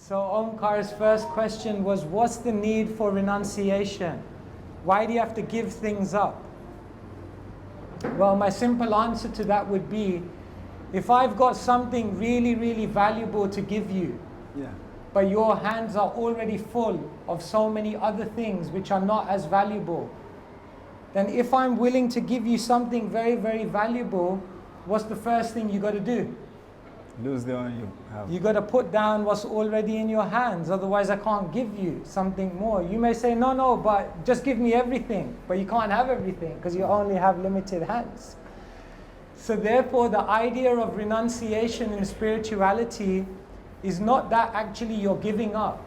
So Omkar's first question was, what's the need for renunciation? Why do you have to give things up? Well, my simple answer to that would be, if I've got something really, really valuable to give you, but your hands are already full of so many other things which are not as valuable, then if I'm willing to give you something very, very valuable, what's the first thing you got to do? Lose the one you have. You got to put down what's already in your hands, otherwise I can't give you something more. You may say, no, but just give me everything. But you can't have everything because you only have limited hands. So therefore, the idea of renunciation in spirituality is not that actually you're giving up,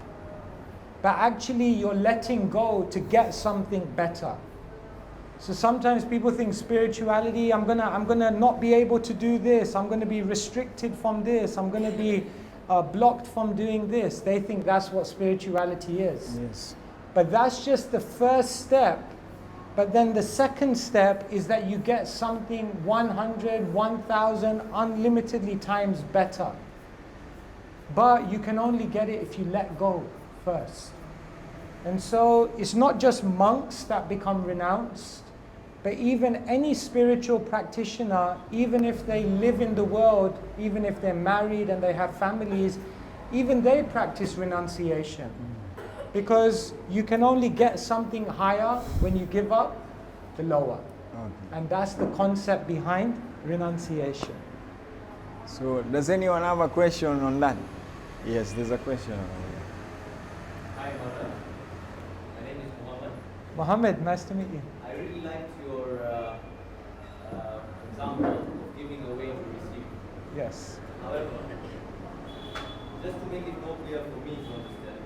but actually you're letting go to get something better. So sometimes people think spirituality, I'm gonna not be able to do this, I'm gonna be restricted from this, I'm gonna be blocked from doing this. They think that's what spirituality is. Yes. But that's just the first step. But then the second step is that you get something 100, 1,000, unlimitedly times better. But you can only get it if you let go first. And so it's not just monks that become renounced, but even any spiritual practitioner, even if they live in the world, even if they're married and they have families, even they practice renunciation. Because you can only get something higher when you give up the lower. Okay. And that's the concept behind renunciation. So does anyone have a question on that? Yes, there's a question over here. Hi, Maharaj. My name is Muhammad. Mohammed, nice to meet you. I really liked your example of giving away to receive. Yes. However, just to make it more clear for me to understand,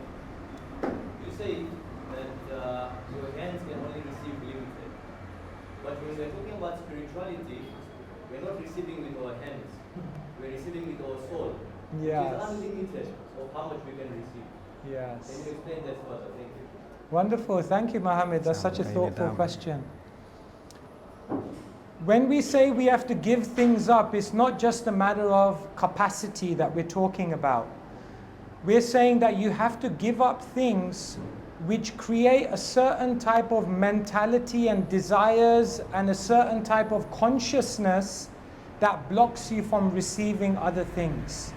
you say that your hands can only receive limited. But when we're talking about spirituality, we're not receiving with our hands. We're receiving with our soul. Yes. It is unlimited of how much we can receive. Yes. Can you explain that further? Thank you. Wonderful. Thank you, Mohammed. That's such a thoughtful question. When we say we have to give things up, it's not just a matter of capacity that we're talking about. We're saying that you have to give up things which create a certain type of mentality and desires and a certain type of consciousness that blocks you from receiving other things.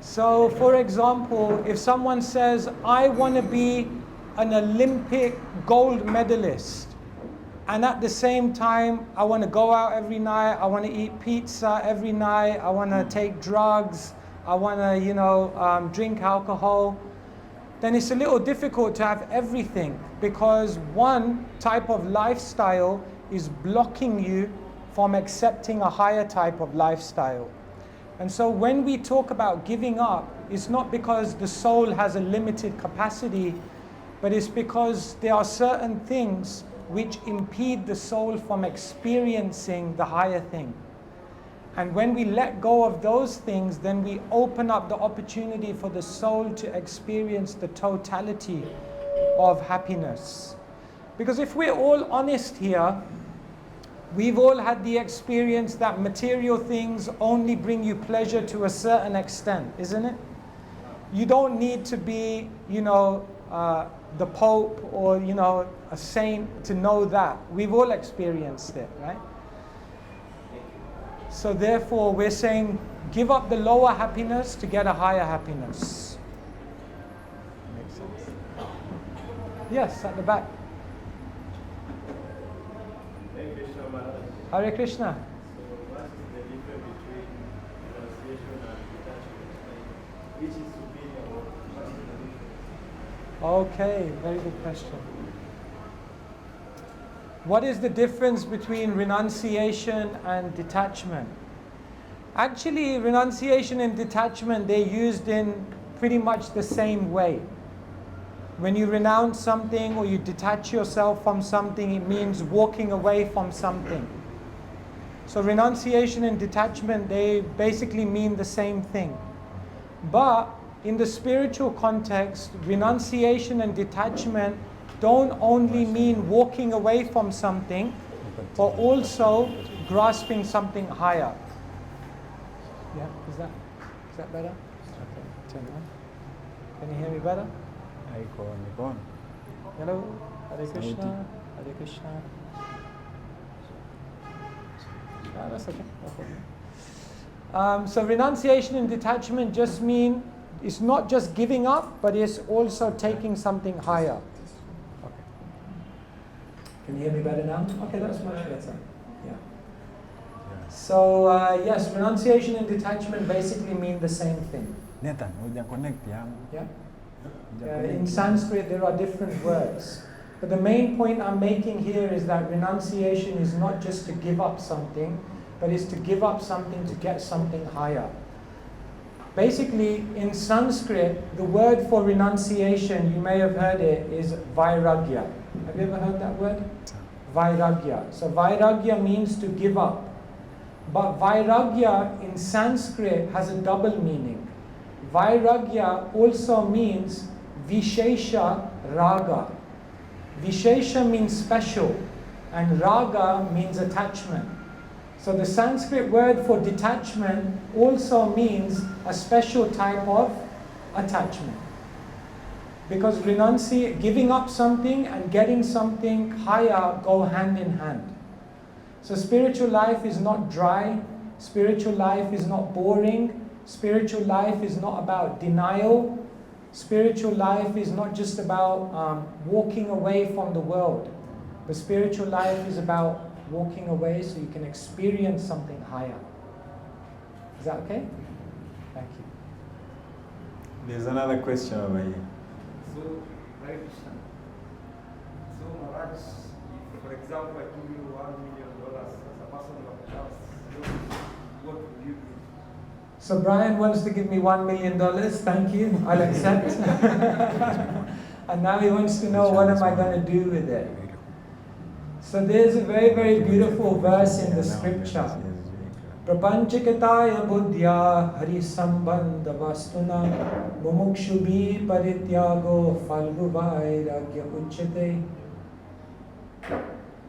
So, for example, if someone says, I want to be an Olympic gold medalist, and at the same time, I want to go out every night, I want to eat pizza every night, I want to take drugs, I want to, drink alcohol, then it's a little difficult to have everything, because one type of lifestyle is blocking you from accepting a higher type of lifestyle. And so when we talk about giving up, it's not because the soul has a limited capacity, but it's because there are certain things which impede the soul from experiencing the higher thing. And when we let go of those things, then we open up the opportunity for the soul to experience the totality of happiness. Because if we're all honest here, we've all had the experience that material things only bring you pleasure to a certain extent, isn't it? You don't need to be, the Pope or, a saint to know that. We've all experienced it, right? So therefore, we're saying, give up the lower happiness to get a higher happiness. Makes sense? Yes, at the back. Hare Krishna. So what is the difference between renunciation and detachment? Which is superior? What is the difference? Okay, very good question. What is the difference between renunciation and detachment? Actually, renunciation and detachment, they're used in pretty much the same way. When you renounce something or you detach yourself from something, it means walking away from something. So renunciation and detachment, they basically mean the same thing. But in the spiritual context, renunciation and detachment don't only mean walking away from something, but also grasping something higher. Yeah, is that better? Okay. Turn on. Can you hear me better? Icon. Hello? Hare Krishna. Hare Krishna. Ah, that's okay. No problem. So renunciation and detachment just mean it's not just giving up, but it's also taking something higher. Okay. Can you hear me better now? Okay, that's much better. Yeah. So yes, renunciation and detachment basically mean the same thing. Nathan, hujan connect ya. Yeah. Hujan In connect. Sanskrit, there are different words. But the main point I'm making here is that renunciation is not just to give up something, but is to give up something to get something higher. Basically, in Sanskrit, the word for renunciation, you may have heard it, is vairagya. Have you ever heard that word? Vairagya. So vairagya means to give up. But vairagya in Sanskrit has a double meaning. Vairagya also means vishesha raga. Vishesha means special, and raga means attachment. So the Sanskrit word for detachment also means a special type of attachment. Because giving up something and getting something higher go hand in hand. So spiritual life is not dry, spiritual life is not boring, spiritual life is not about denial, spiritual life is not just about walking away from the world, but spiritual life is about walking away so you can experience something higher. Is that okay? Thank you. There's another question over here. So, Hare Krishna. So, Maharaj, if, for example, I give you $1 million as a person of trust, what would you do? So Brian wants to give me $1 million. Thank you. I'll accept. And now he wants to know what am I going to do with it. So there's a very, very beautiful verse in the scripture. Prapanchikataya buddhya hari sambandha vastuna mumukshubi parityago falguvairagya uchyate.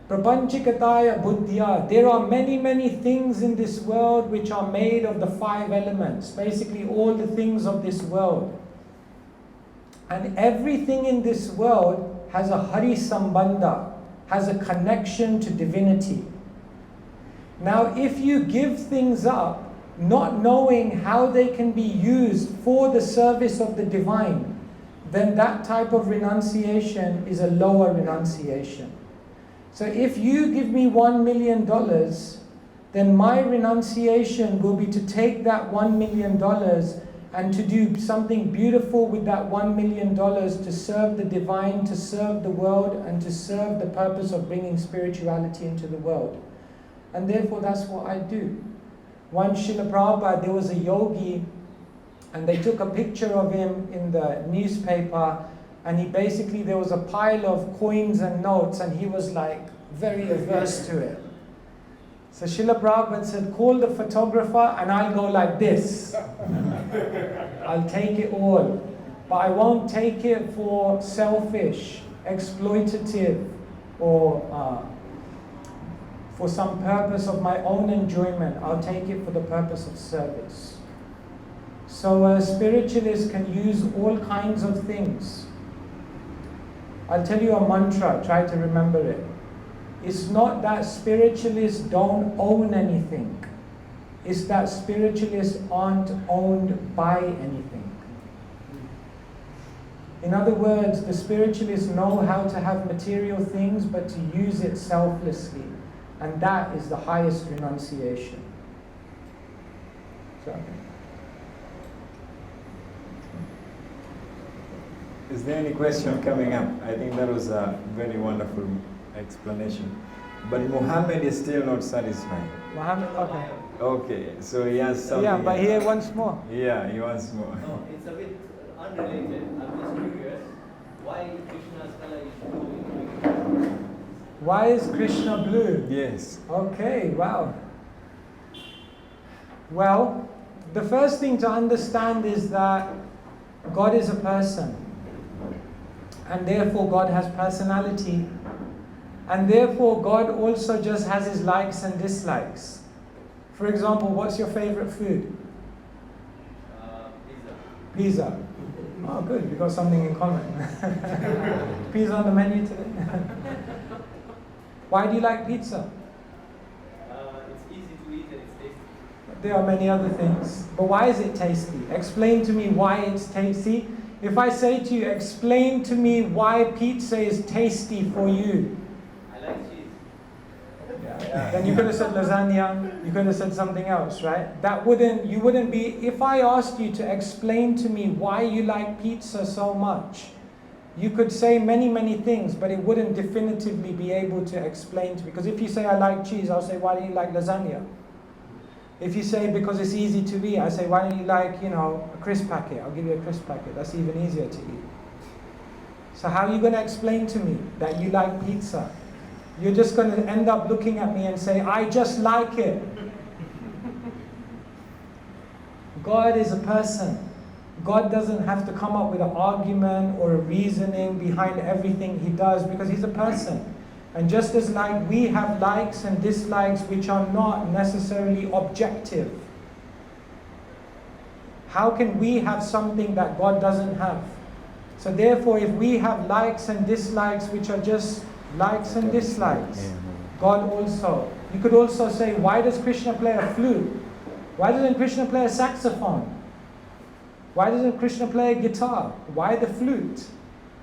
Prapanchikataya buddhya. There are many, many things in this world which are made of the 5 elements. Basically all the things of this world. And everything in this world has a hari sambandha, has a connection to divinity. Now if you give things up, not knowing how they can be used for the service of the divine, then that type of renunciation is a lower renunciation. So if you give me $1 million, then my renunciation will be to take that $1 million and to do something beautiful with that $1 million to serve the divine, to serve the world, and to serve the purpose of bringing spirituality into the world. And therefore that's what I do. One Srila Prabhupada, there was a yogi, and they took a picture of him in the newspaper, and there was a pile of coins and notes, and he was like very averse to it. So Srila Prabhupada said, call the photographer and I'll go like this. I'll take it all. But I won't take it for selfish, exploitative, or for some purpose of my own enjoyment. I'll take it for the purpose of service. So a spiritualist can use all kinds of things. I'll tell you a mantra, try to remember it. It's not that spiritualists don't own anything. It's that spiritualists aren't owned by anything. In other words, the spiritualists know how to have material things, but to use it selflessly. And that is the highest renunciation. So, Is there any question coming up? I think that was a very wonderful explanation. But Muhammad is still not satisfied. Muhammad, okay. Okay, so he has something. Yeah, but here once more. Yeah, he wants more. No, it's a bit unrelated. I'm just curious why Krishna's color is blue. Why is Krishna blue? Yes. Okay, wow. Well, the first thing to understand is that God is a person. And therefore God has personality. And therefore God also just has his likes and dislikes. For example, what's your favorite food? Pizza. Pizza. Oh, good. We've got something in common. Pizza on the menu today. Why do you like pizza? It's easy to eat and it's tasty. There are many other things. But why is it tasty? Explain to me why it's tasty. If I say to you, explain to me why pizza is tasty for you. I like cheese. Then you could have said lasagna, you could have said something else, right? You wouldn't be, if I asked you to explain to me why you like pizza so much, you could say many, many things, but it wouldn't definitively be able to explain to me. Because if you say I like cheese, I'll say, why do you like lasagna? If you say because it's easy to eat, I say, why don't you like, a crisp packet? I'll give you a crisp packet. That's even easier to eat. So how are you going to explain to me that you like pizza? You're just going to end up looking at me and say, I just like it. God is a person. God doesn't have to come up with an argument or a reasoning behind everything He does because He's a person. And just as like we have likes and dislikes which are not necessarily objective, how can we have something that God doesn't have? So therefore, if we have likes and dislikes which are just likes and dislikes, God also. You could also say, why does Krishna play a flute? Why doesn't Krishna play a saxophone? Why doesn't Krishna play a guitar? Why the flute?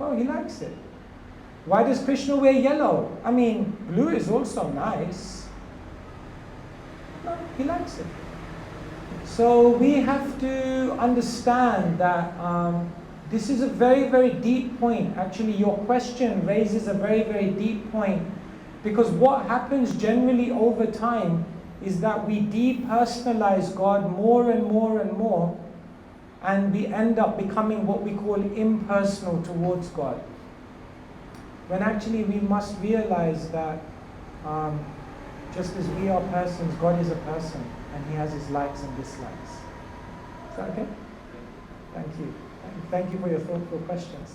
Well, He likes it. Why does Krishna wear yellow? I mean, blue is also nice. No, He likes it. So we have to understand that this is a very, very deep point. Actually, your question raises a very, very deep point, because what happens generally over time is that we depersonalize God more and more and more, and we end up becoming what we call impersonal towards God. When actually we must realize that just as we are persons, God is a person, and He has His likes and dislikes. Is that okay? Thank you. Thank you for your thoughtful questions.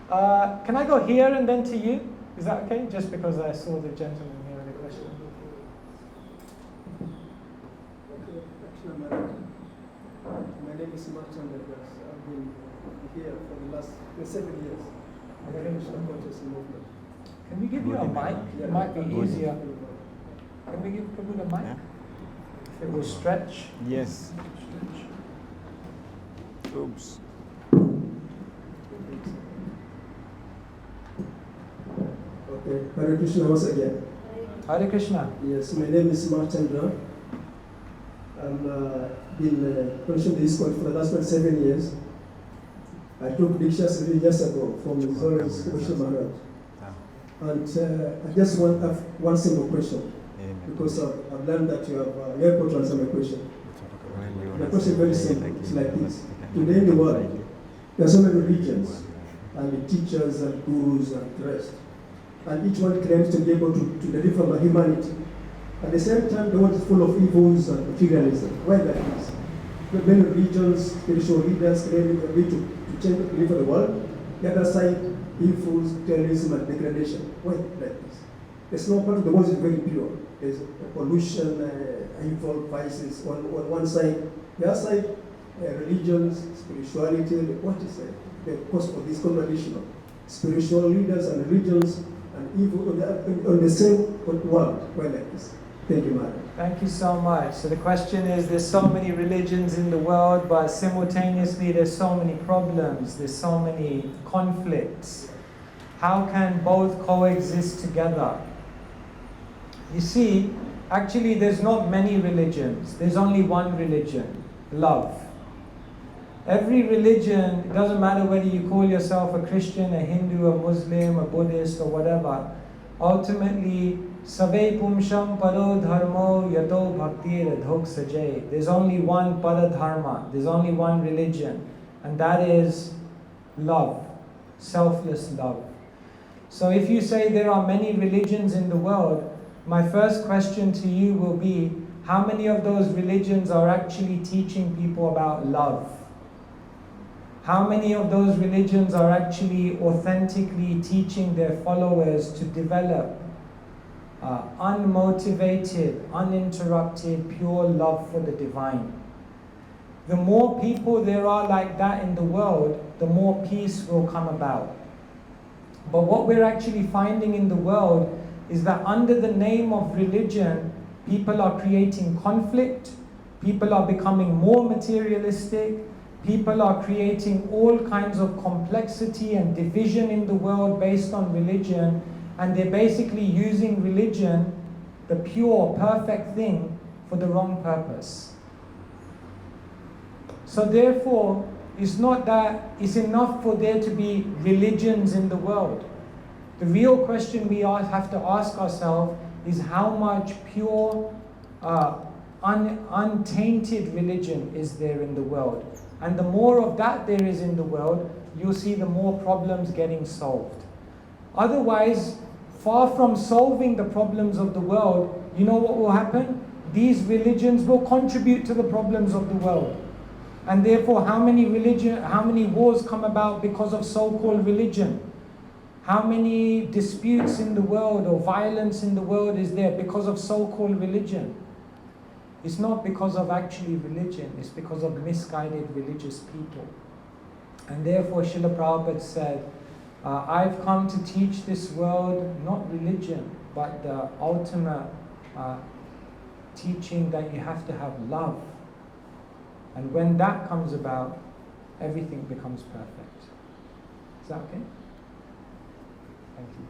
Can I go here and then to you? Is that okay? Just because I saw the gentleman here with a question. My name is Martin. I've been here for the last 7 years. Can we give you a mic? It might be easier. Can we give people a mic? Yeah. If it will stretch. Yes. Oops. Okay, Hare Krishna once again. Hare Krishna. Yes, my name is Martin. I've been preaching this court for the last 7 years. I took Diksha 3 years ago from the Holy Maharaj. And I just want to have one simple question, because I've learned that you have you're able to answer my question. The question is very simple. It's like this. Today in the world, there are so many religions, and the teachers and gurus and the rest. And each one claims to be able to deliver my humanity. At the same time, the world is full of evils and materialism. Why like this? There are many religions, spiritual leaders claiming to change the belief of the world. The other side, evils, terrorism, and degradation. Why like this? There's no part of the world is very pure. There's pollution, evil, vices on one side. The other side, religions, spirituality. What is the cause of this contradiction? Spiritual leaders and religions and evil on the same world. Why like this? Thank you, Maharaj. Thank you so much. So the question is, there's so many religions in the world, but simultaneously there's so many problems, there's so many conflicts. How can both coexist together? You see, actually there's not many religions. There's only one religion, love. Every religion, it doesn't matter whether you call yourself a Christian, a Hindu, a Muslim, a Buddhist, or whatever. Ultimately, Save Pumsham Paro Dharmo Yato Bhaktir Adhok Sajay. There's only one Paradharma, there's only one religion, and that is love, selfless love. So if you say there are many religions in the world, my first question to you will be, how many of those religions are actually teaching people about love? How many of those religions are actually authentically teaching their followers to develop unmotivated, uninterrupted, pure love for the divine? the more people there are like that in the world, the more peace will come about. But what we're actually finding in the world is that under the name of religion, people are creating conflict, people are becoming more materialistic, people are creating all kinds of complexity and division in the world based on religion, and they're basically using religion, the pure, perfect thing, for the wrong purpose. So therefore, it's not that it's enough for there to be religions in the world. The real question we have to ask ourselves is how much pure, untainted religion is there in the world. And the more of that there is in the world, you'll see the more problems getting solved. Otherwise, far from solving the problems of the world, you know what will happen? These religions will contribute to the problems of the world. And therefore, how many wars come about because of so-called religion? How many disputes in the world or violence in the world is there because of so-called religion? It's not because of actually religion, it's because of misguided religious people. And therefore, Srila Prabhupada said, I've come to teach this world not religion, but the ultimate teaching that you have to have love. And when that comes about, everything becomes perfect. Is that okay? Thank you.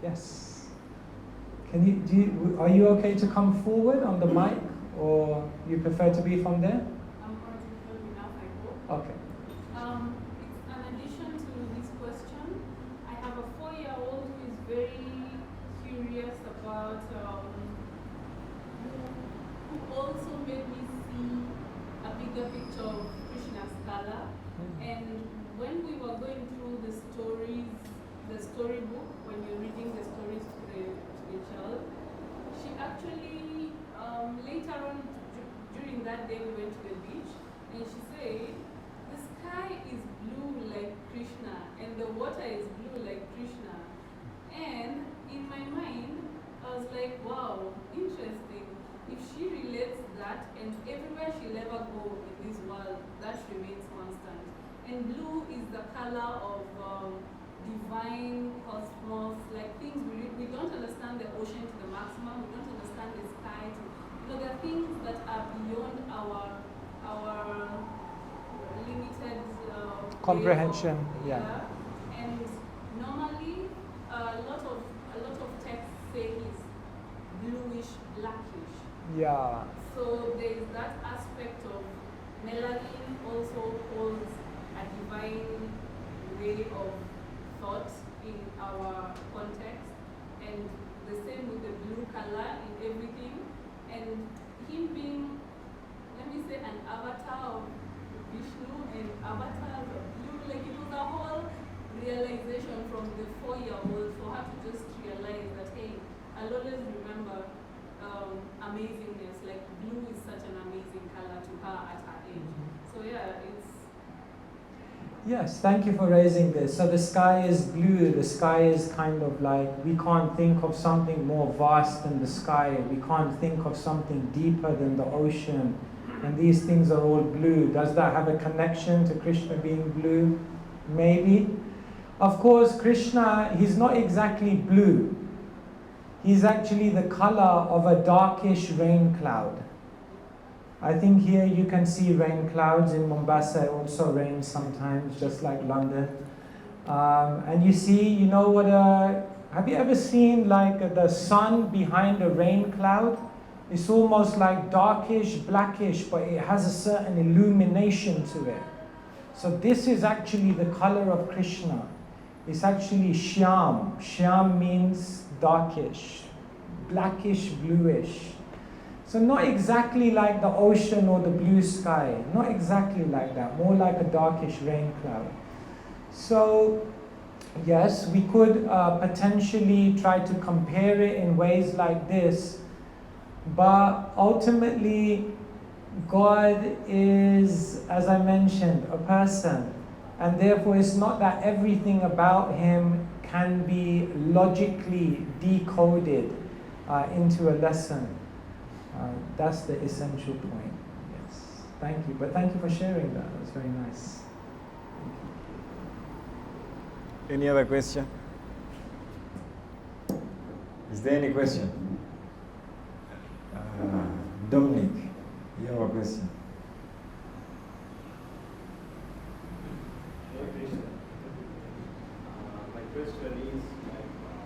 Yes. Are you okay to come forward on the mic, or you prefer to be from there? I'm comfortable enough, I hope. Okay. It's an addition to this question. I have a 4-year-old who is very curious about, who also made me see a bigger picture of Krishna's color. And when we were going through the stories, the storybook, when you're reading the stories to the child, she actually, later on during that day we went to the beach, and she said, the sky is blue like Krishna, and the water is blue like Krishna. And in my mind, I was like, wow, interesting. If she relates that, and everywhere she'll ever go in this world, that remains constant. And blue is the color of divine cosmos, like things we don't understand the ocean to the maximum, we don't understand the sky to, there are things that are beyond our limited comprehension. Of, yeah. And normally a lot of texts say it's bluish, blackish. Yeah. So there is that aspect of melanin also holds a divine way of thought in our context, and the same with the blue color in everything, and him being, let me say, an avatar of Vishnu and avatars of blue, like it was a whole realization from the 4-year-old for her to just realize that, hey, I'll always remember amazingness, like blue is such an amazing color to her at her age. So yeah, it's... Yes, thank you for raising this. So the sky is blue, the sky is kind of like, we can't think of something more vast than the sky, we can't think of something deeper than the ocean, and these things are all blue. Does that have a connection to Krishna being blue? Maybe. Of course, Krishna, he's not exactly blue. He's actually the color of a darkish rain cloud. I think here you can see rain clouds. In Mombasa it also rains sometimes, just like London. And you see, you know what, have you ever seen like the sun behind a rain cloud? It's almost like darkish, blackish, but it has a certain illumination to it. So this is actually the color of Krishna. It's actually Shyam. Shyam means darkish, blackish, bluish. So not exactly like the ocean or the blue sky, not exactly like that, more like a darkish rain cloud. So yes, we could potentially try to compare it in ways like this, but ultimately God is, as I mentioned, a person, and therefore it's not that everything about him can be logically decoded into a lesson. That's the essential point. Yes. Thank you. But thank you for sharing that. It was very nice. Any other question? Is there any question? Dominic, you have a question. My question is,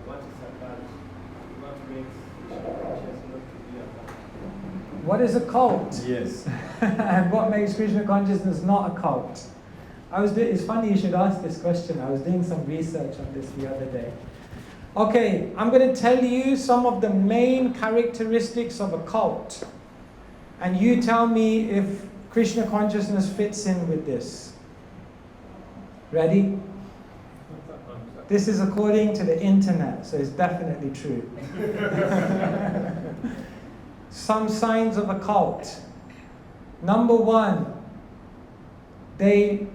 what is a cult? What makes Krishna conscious not to be a cult? What is a cult? Yes. And what makes Krishna consciousness not a cult? It's funny you should ask this question. I was doing some research on this the other day. Okay, I'm going to tell you some of the main characteristics of a cult. And you tell me if Krishna consciousness fits in with this. Ready? This is according to the internet, so it's definitely true. Some signs of a cult. Number one, they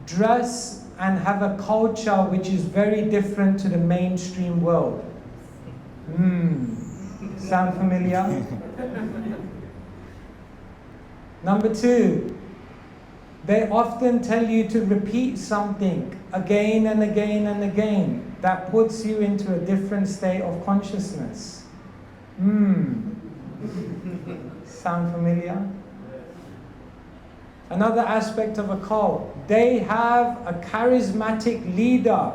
dress and have a culture which is very different to the mainstream world. Sound familiar? Number two, they often tell you to repeat something again and again and again that puts you into a different state of consciousness. Sound familiar? Another aspect of a cult, they have a charismatic leader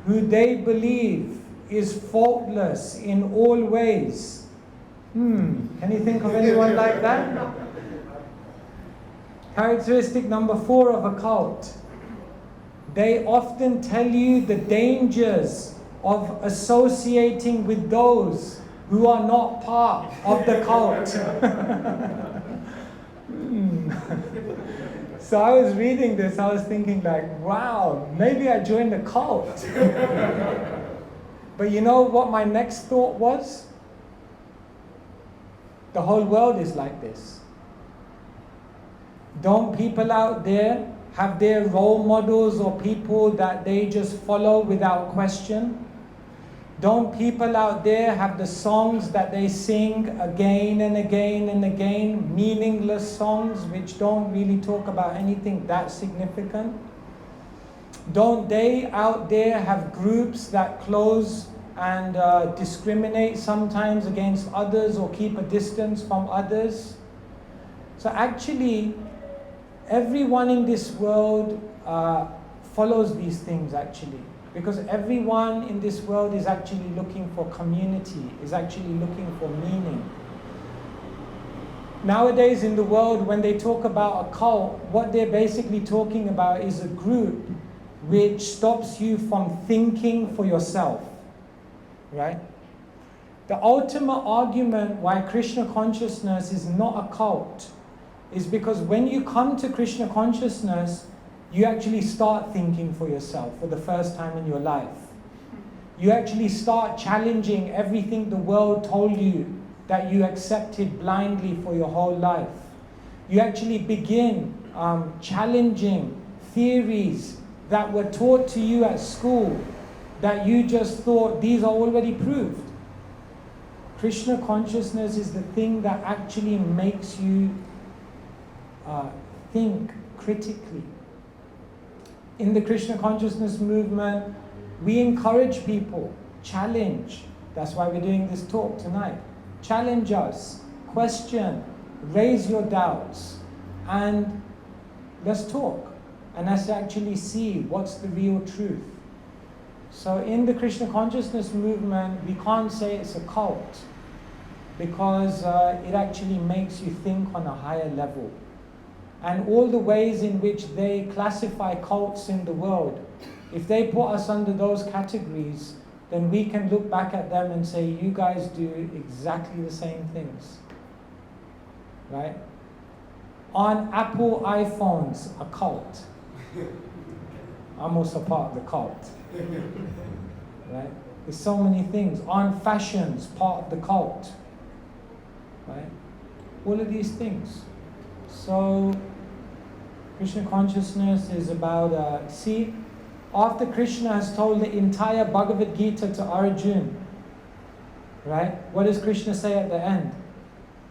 who they believe is faultless in all ways. Can you think of anyone like that? Characteristic number 4 of a cult, they often tell you the dangers of associating with those who are not part of the cult. So I was reading this, I was thinking like, wow, maybe I joined a cult. But you know what my next thought was? The whole world is like this. Don't people out there have their role models or people that they just follow without question? Don't people out there have the songs that they sing again and again and again, meaningless songs which don't really talk about anything that significant? Don't they out there have groups that close and discriminate sometimes against others or keep a distance from others? So actually, everyone in this world follows these things actually. Because everyone in this world is actually looking for community, is actually looking for meaning. Nowadays in the world, when they talk about a cult, what they're basically talking about is a group which stops you from thinking for yourself, right? The ultimate argument why Krishna consciousness is not a cult is because when you come to Krishna consciousness, you actually start thinking for yourself for the first time in your life. You actually start challenging everything the world told you that you accepted blindly for your whole life. You actually begin challenging theories that were taught to you at school that you just thought these are already proved. Krishna consciousness is the thing that actually makes you think critically. In the Krishna consciousness movement, we encourage people, challenge. That's why we're doing this talk tonight. Challenge us, question, raise your doubts, and let's talk. And let's actually see what's the real truth. So in the Krishna consciousness movement, we can't say it's a cult because it actually makes you think on a higher level. And all the ways in which they classify cults in the world, if they put us under those categories, then we can look back at them and say, you guys do exactly the same things. Right? On Apple iPhones, a cult. I'm also part of the cult. Right? There's so many things. On fashions, part of the cult. Right? All of these things. So, Krishna consciousness is about, after Krishna has told the entire Bhagavad Gita to Arjuna, right? What does Krishna say at the end?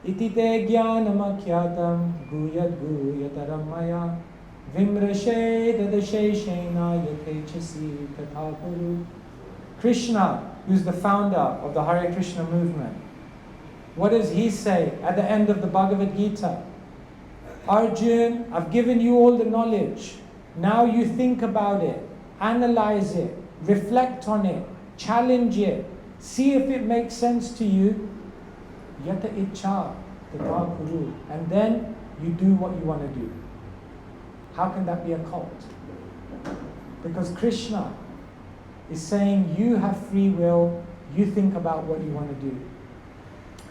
Iti te jnanamakyatam guyad guyataram maya vimrashe dadasheshena yatechasi tatha kuru. Krishna, who's the founder of the Hare Krishna movement, what does he say at the end of the Bhagavad Gita? Arjun, I've given you all the knowledge. Now you think about it, analyze it, reflect on it, challenge it, see if it makes sense to you. Yata icha tata kuru. And then you do what you want to do. How can that be a cult? Because Krishna is saying you have free will, you think about what you want to do.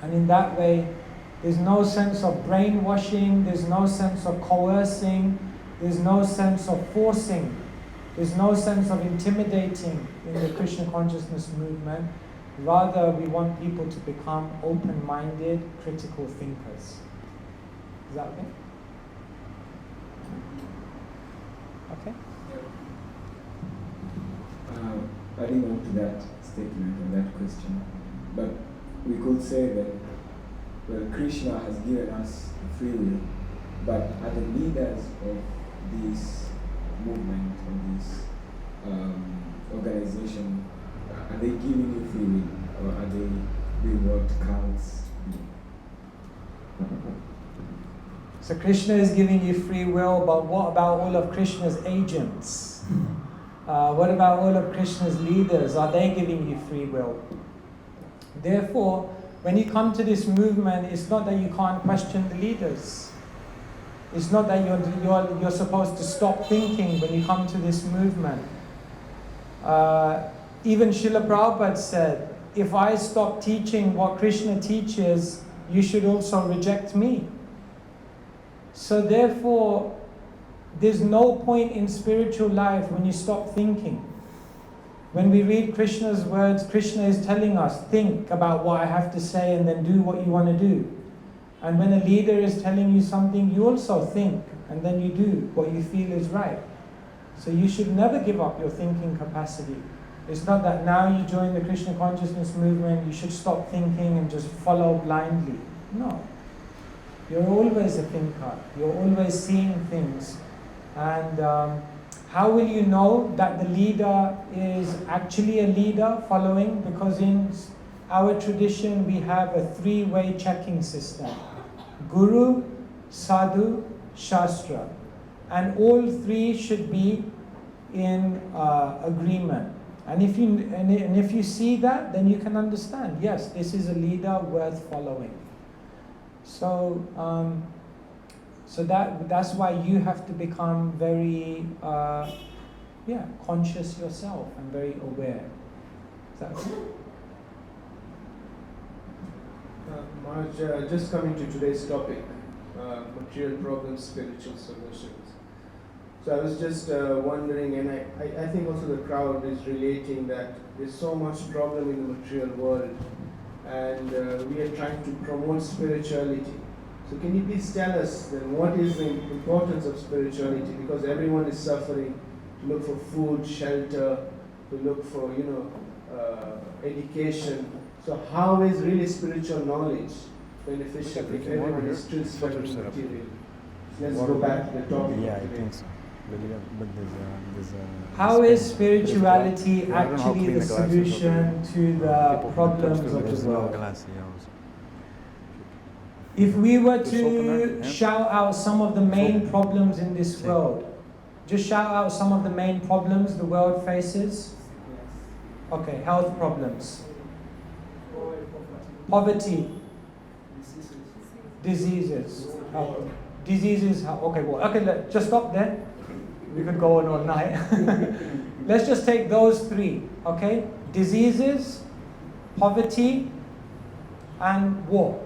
And in that way, there's no sense of brainwashing, there's no sense of coercing, there's no sense of forcing, there's no sense of intimidating in the Krishna consciousness movement. Rather, we want people to become open-minded, critical thinkers. Is that okay? Okay? Adding on to that statement and that question, but we could say that, well, Krishna has given us free will, but are the leaders of this movement, of this organization, are they giving you free will, or are they doing what cults do? So Krishna is giving you free will, but what about all of Krishna's agents? What about all of Krishna's leaders? Are they giving you free will? Therefore, when you come to this movement, it's not that you can't question the leaders. It's not that you're supposed to stop thinking when you come to this movement. Even Srila Prabhupada said, if I stop teaching what Krishna teaches, you should also reject me. So therefore, there's no point in spiritual life when you stop thinking. When we read Krishna's words, Krishna is telling us, think about what I have to say and then do what you want to do. And when a leader is telling you something, you also think and then you do what you feel is right. So you should never give up your thinking capacity. It's not that now you join the Krishna consciousness movement, you should stop thinking and just follow blindly. No. You're always a thinker. You're always seeing things. And how will you know that the leader is actually a leader following? Because in our tradition we have a three-way checking system. Guru, Sadhu, Shastra. And all three should be in agreement. And if you see that, then you can understand, yes, this is a leader worth following. So that's why you have to become very conscious yourself and very aware. Is that okay? Maharaj, just coming to today's topic, material problems, spiritual solutions. So I was just wondering, and I think also the crowd is relating that there's so much problem in the material world, and we are trying to promote spirituality. So can you please tell us then what is the importance of spirituality? Because everyone is suffering, to look for food, shelter, to look for education. So how is really spiritual knowledge beneficial if everyone is still spending material? Let's go back to the topic. Yeah, I think so. But there's a How is spirituality actually the solution to the problems of the world? If we were to shout out some of the main problems in this world, just shout out some of the main problems the world faces. Okay, health problems, poverty, diseases. Okay, just stop there. We could go on all night. Let's just take those three, okay? Diseases, poverty, and war.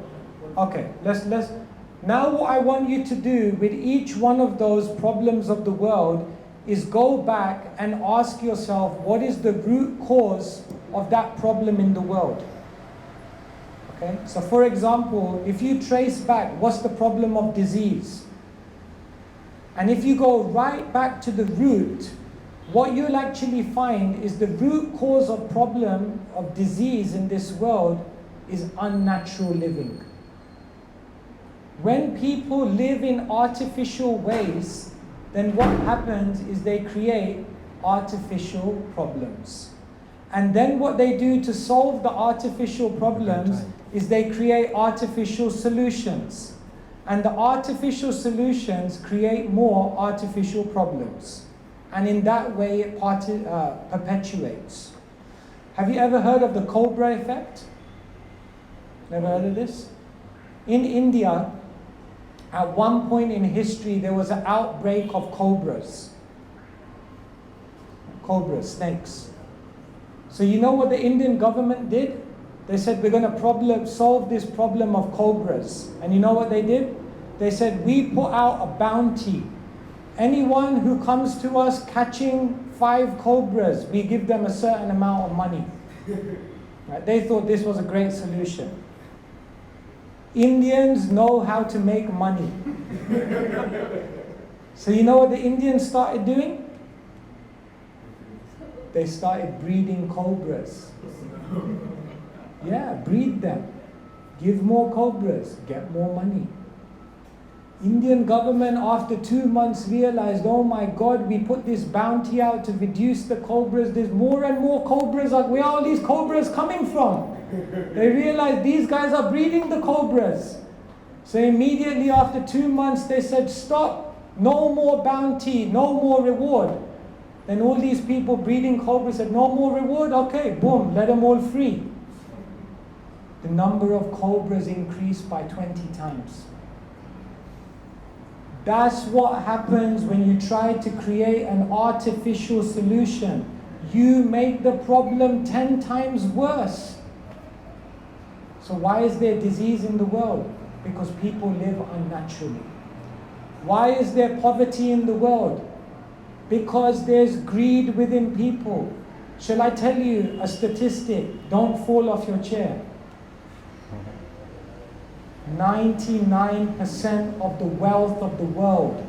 Okay, let's now what I want you to do with each one of those problems of the world is go back and ask yourself, what is the root cause of that problem in the world? Okay, so for example, if you trace back, what's the problem of disease? And if you go right back to the root, what you'll actually find is the root cause of problem of disease in this world is unnatural living. When people live in artificial ways, then what happens is they create artificial problems. And then what they do to solve the artificial problems is they create artificial solutions. And the artificial solutions create more artificial problems. And in that way it perpetuates. Have you ever heard of the cobra effect? Never heard of this? In India, at one point in history, there was an outbreak of cobras. Cobras, snakes. So you know what the Indian government did? They said, we're going to solve this problem of cobras. And you know what they did? They said, we put out a bounty. Anyone who comes to us catching 5 cobras, we give them a certain amount of money. Right? They thought this was a great solution. Indians know how to make money. So you know what the Indians started doing? They started breeding cobras. Yeah, breed them. Give more cobras, get more money. Indian government after 2 months realized, oh my God, we put this bounty out to reduce the cobras. There's more and more cobras. Like, where are all these cobras coming from? They realized these guys are breeding the cobras. So immediately after 2 months, they said, stop. No more bounty, no more reward. Then all these people breeding cobras said, no more reward? Okay, boom, let them all free. The number of cobras increased by 20 times. That's what happens when you try to create an artificial solution. You make the problem 10 times worse. So why is there disease in the world? Because people live unnaturally. Why is there poverty in the world? Because there's greed within people. Shall I tell you a statistic? Don't fall off your chair. 99% of the wealth of the world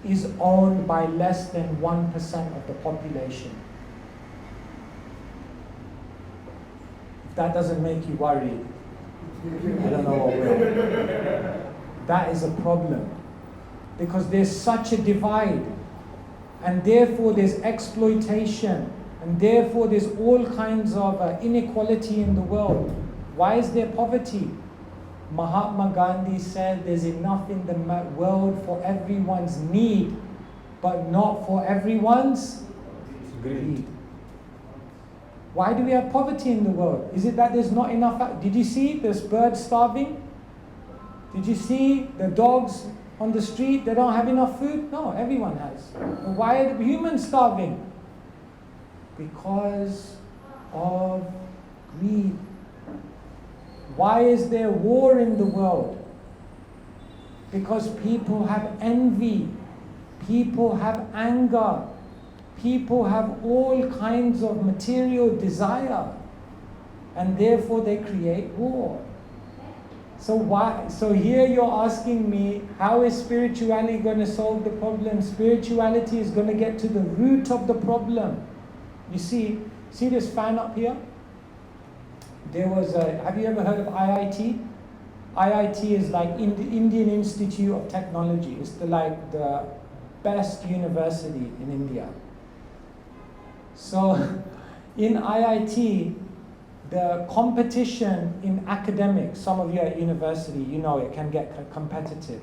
is owned by less than 1% of the population. If that doesn't make you worried, I don't know what will. That is a problem. Because there's such a divide. And therefore there's exploitation. And therefore there's all kinds of inequality in the world. Why is there poverty? Mahatma Gandhi said there's enough in the world for everyone's need, but not for everyone's greed. Why do we have poverty in the world? Is it that there's not enough? Did you see this bird starving? Did you see the dogs on the street? They don't have enough food? No, everyone has. But why are the humans starving? Because of greed. Why is there war in the world? Because people have envy, people have anger, people have all kinds of material desire, and therefore they create war. So here you're asking me, how is spirituality going to solve the problem? Spirituality is going to get to the root of the problem. You see this fan up here? There was have you ever heard of IIT? IIT is like Indian Institute of Technology. It's the best university in India. So in IIT, the competition in academics, some of you at university, you know it can get competitive.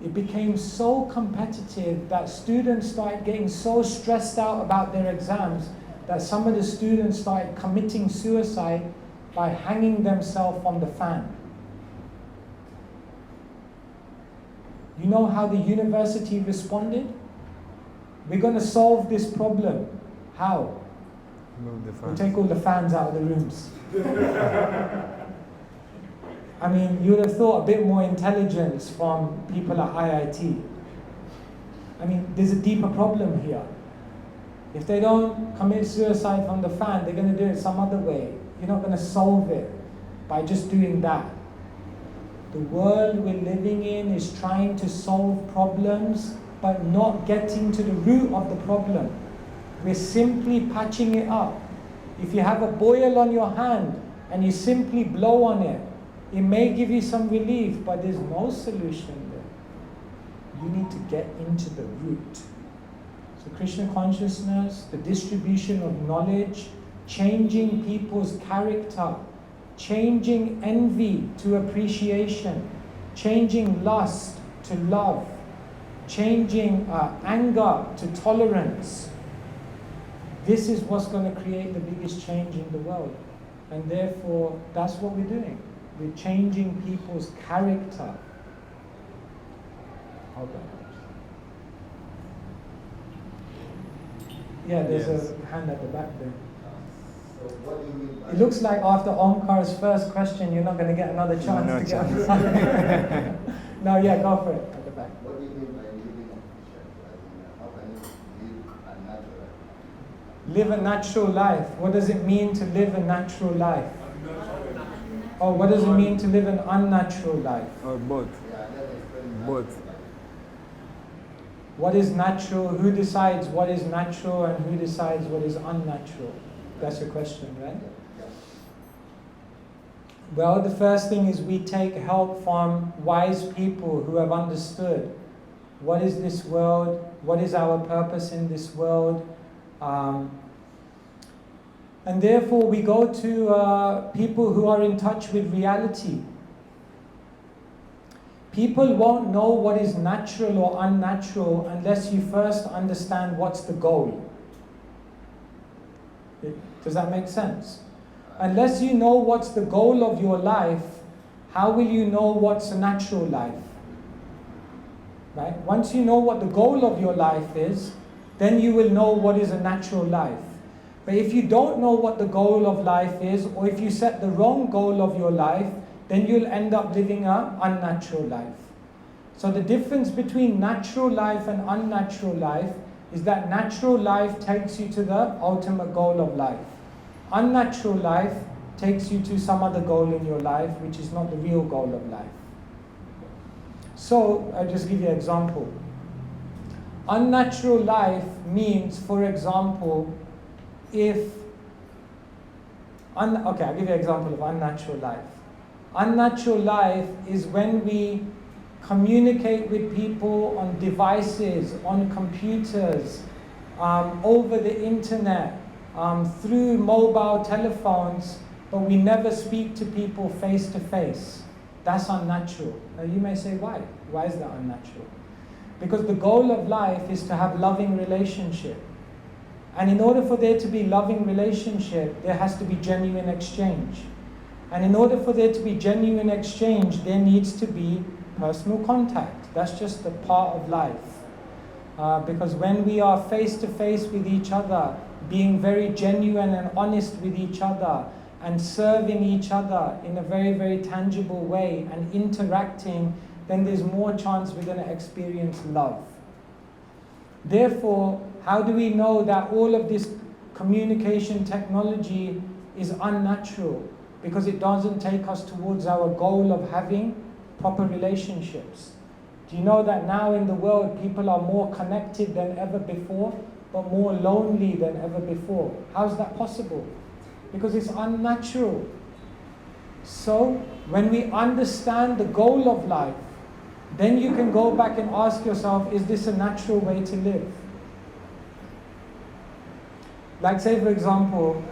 It became so competitive that students started getting so stressed out about their exams that some of the students started committing suicide by hanging themselves on the fan. You know how the university responded? We're going to solve this problem. How? Move the fans. We'll take all the fans out of the rooms. I mean, you would have thought a bit more intelligence from people at IIT. I mean, there's a deeper problem here. If they don't commit suicide from the fan, they're going to do it some other way. You're not going to solve it by just doing that. The world we're living in is trying to solve problems, but not getting to the root of the problem. We're simply patching it up. If you have a boil on your hand and you simply blow on it, It may give you some relief, but there's no solution there. You need to get into the root. So Krishna consciousness, the distribution of knowledge, changing people's character, changing envy to appreciation, changing lust to love, changing anger to tolerance. This is what's going to create the biggest change in the world. And therefore, that's what we're doing. We're changing people's character. Hold on. Yeah, there's a hand at the back there. So what do you mean by It looks like after Omkar's first question, you're not going to get another chance to get answer. No, yeah, go for it at the back. what do you mean by living efficient? How can you live a natural life? Live a natural life. What does it mean to live a natural life? Oh, what does it mean to live an unnatural life? Or both. Yeah, let's explain Both. What is natural? Who decides what is natural and who decides what is unnatural? That's your question, right? Yeah. Well, the first thing is we take help from wise people who have understood what is this world, what is our purpose in this world. And therefore we go to people who are in touch with reality. People won't know what is natural or unnatural unless you first understand what's the goal. Does that make sense? Unless you know what's the goal of your life, how will you know what's a natural life? Right? Once you know what the goal of your life is, then you will know what is a natural life. But if you don't know what the goal of life is, or if you set the wrong goal of your life, then you'll end up living an unnatural life. So the difference between natural life and unnatural life is that natural life takes you to the ultimate goal of life. Unnatural life takes you to some other goal in your life, which is not the real goal of life. So, I'll just give you an example. Unnatural life means, for example, okay, I'll give you an example of unnatural life. Unnatural life is when we communicate with people on devices, on computers, over the internet, through mobile telephones, but we never speak to people face to face. That's unnatural. Now you may say, why? Why is that unnatural? Because the goal of life is to have loving relationship. And in order for there to be loving relationship, there has to be genuine exchange. And in order for there to be genuine exchange, there needs to be personal contact. That's just a part of life. Because when we are face to face with each other, being very genuine and honest with each other, and serving each other in a very, very tangible way, and interacting, then there's more chance we're going to experience love. Therefore, how do we know that all of this communication technology is unnatural? Because it doesn't take us towards our goal of having proper relationships. Do you know that now in the world people are more connected than ever before, but more lonely than ever before? How's that possible? Because it's unnatural. So, when we understand the goal of life, then you can go back and ask yourself, is this a natural way to live? Like say for example,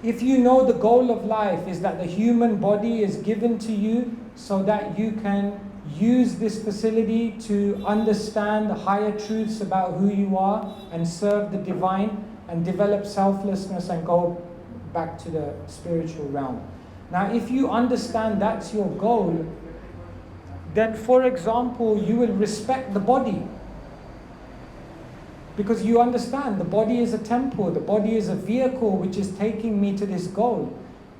if you know the goal of life is that the human body is given to you so that you can use this facility to understand the higher truths about who you are and serve the divine and develop selflessness and go back to the spiritual realm. Now, if you understand that's your goal, then for example, you will respect the body. Because you understand the body is a temple, the body is a vehicle which is taking me to this goal.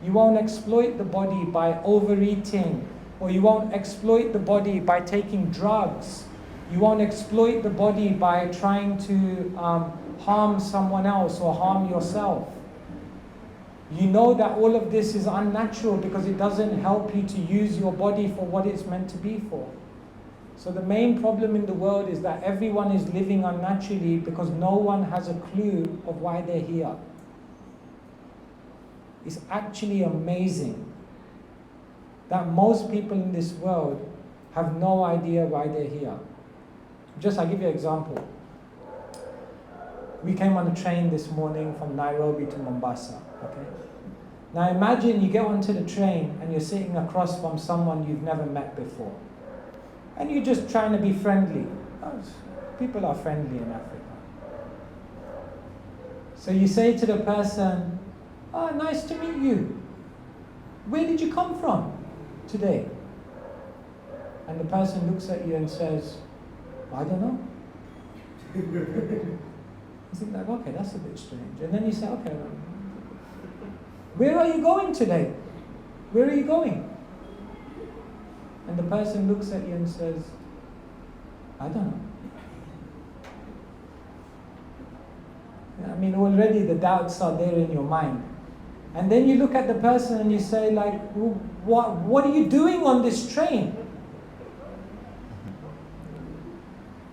You won't exploit the body by overeating, or you won't exploit the body by taking drugs. You won't exploit the body by trying to harm someone else or harm yourself. You know that all of this is unnatural because it doesn't help you to use your body for what it's meant to be for. So the main problem in the world is that everyone is living unnaturally because no one has a clue of why they're here. It's actually amazing that most people in this world have no idea why they're here. I'll give you an example. We came on a train this morning from Nairobi to Mombasa, okay? Now imagine you get onto the train and you're sitting across from someone you've never met before. And you're just trying to be friendly. People are friendly in Africa. So you say to the person, "Oh, nice to meet you. Where did you come from today?" And the person looks at you and says, "I don't know." You think like, okay, that's a bit strange. And then you say, "Okay, where are you going today? Where are you going?" And the person looks at you and says, "I don't know." I mean, already the doubts are there in your mind. And then you look at the person and you say, like, what are you doing on this train?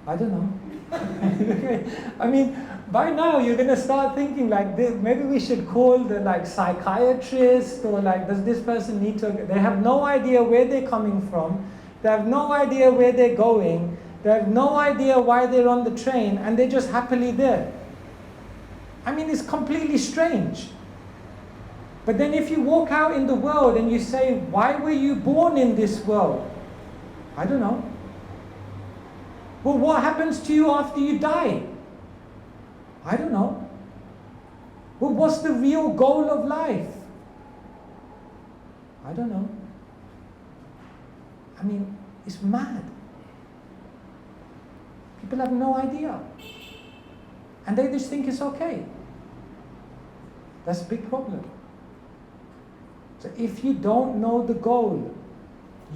I don't know. I mean, by now you're going to start thinking like, maybe we should call the psychiatrist, or does this person need to... They have no idea where they're coming from. They have no idea where they're going. They have no idea why they're on the train, and they're just happily there. I mean, it's completely strange. But then if you walk out in the world and you say, "Why were you born in this world?" I don't know. Well, what happens to you after you die? I don't know. Well, what's the real goal of life? I don't know. I mean, it's mad. People have no idea. And they just think it's okay. That's a big problem. So if you don't know the goal,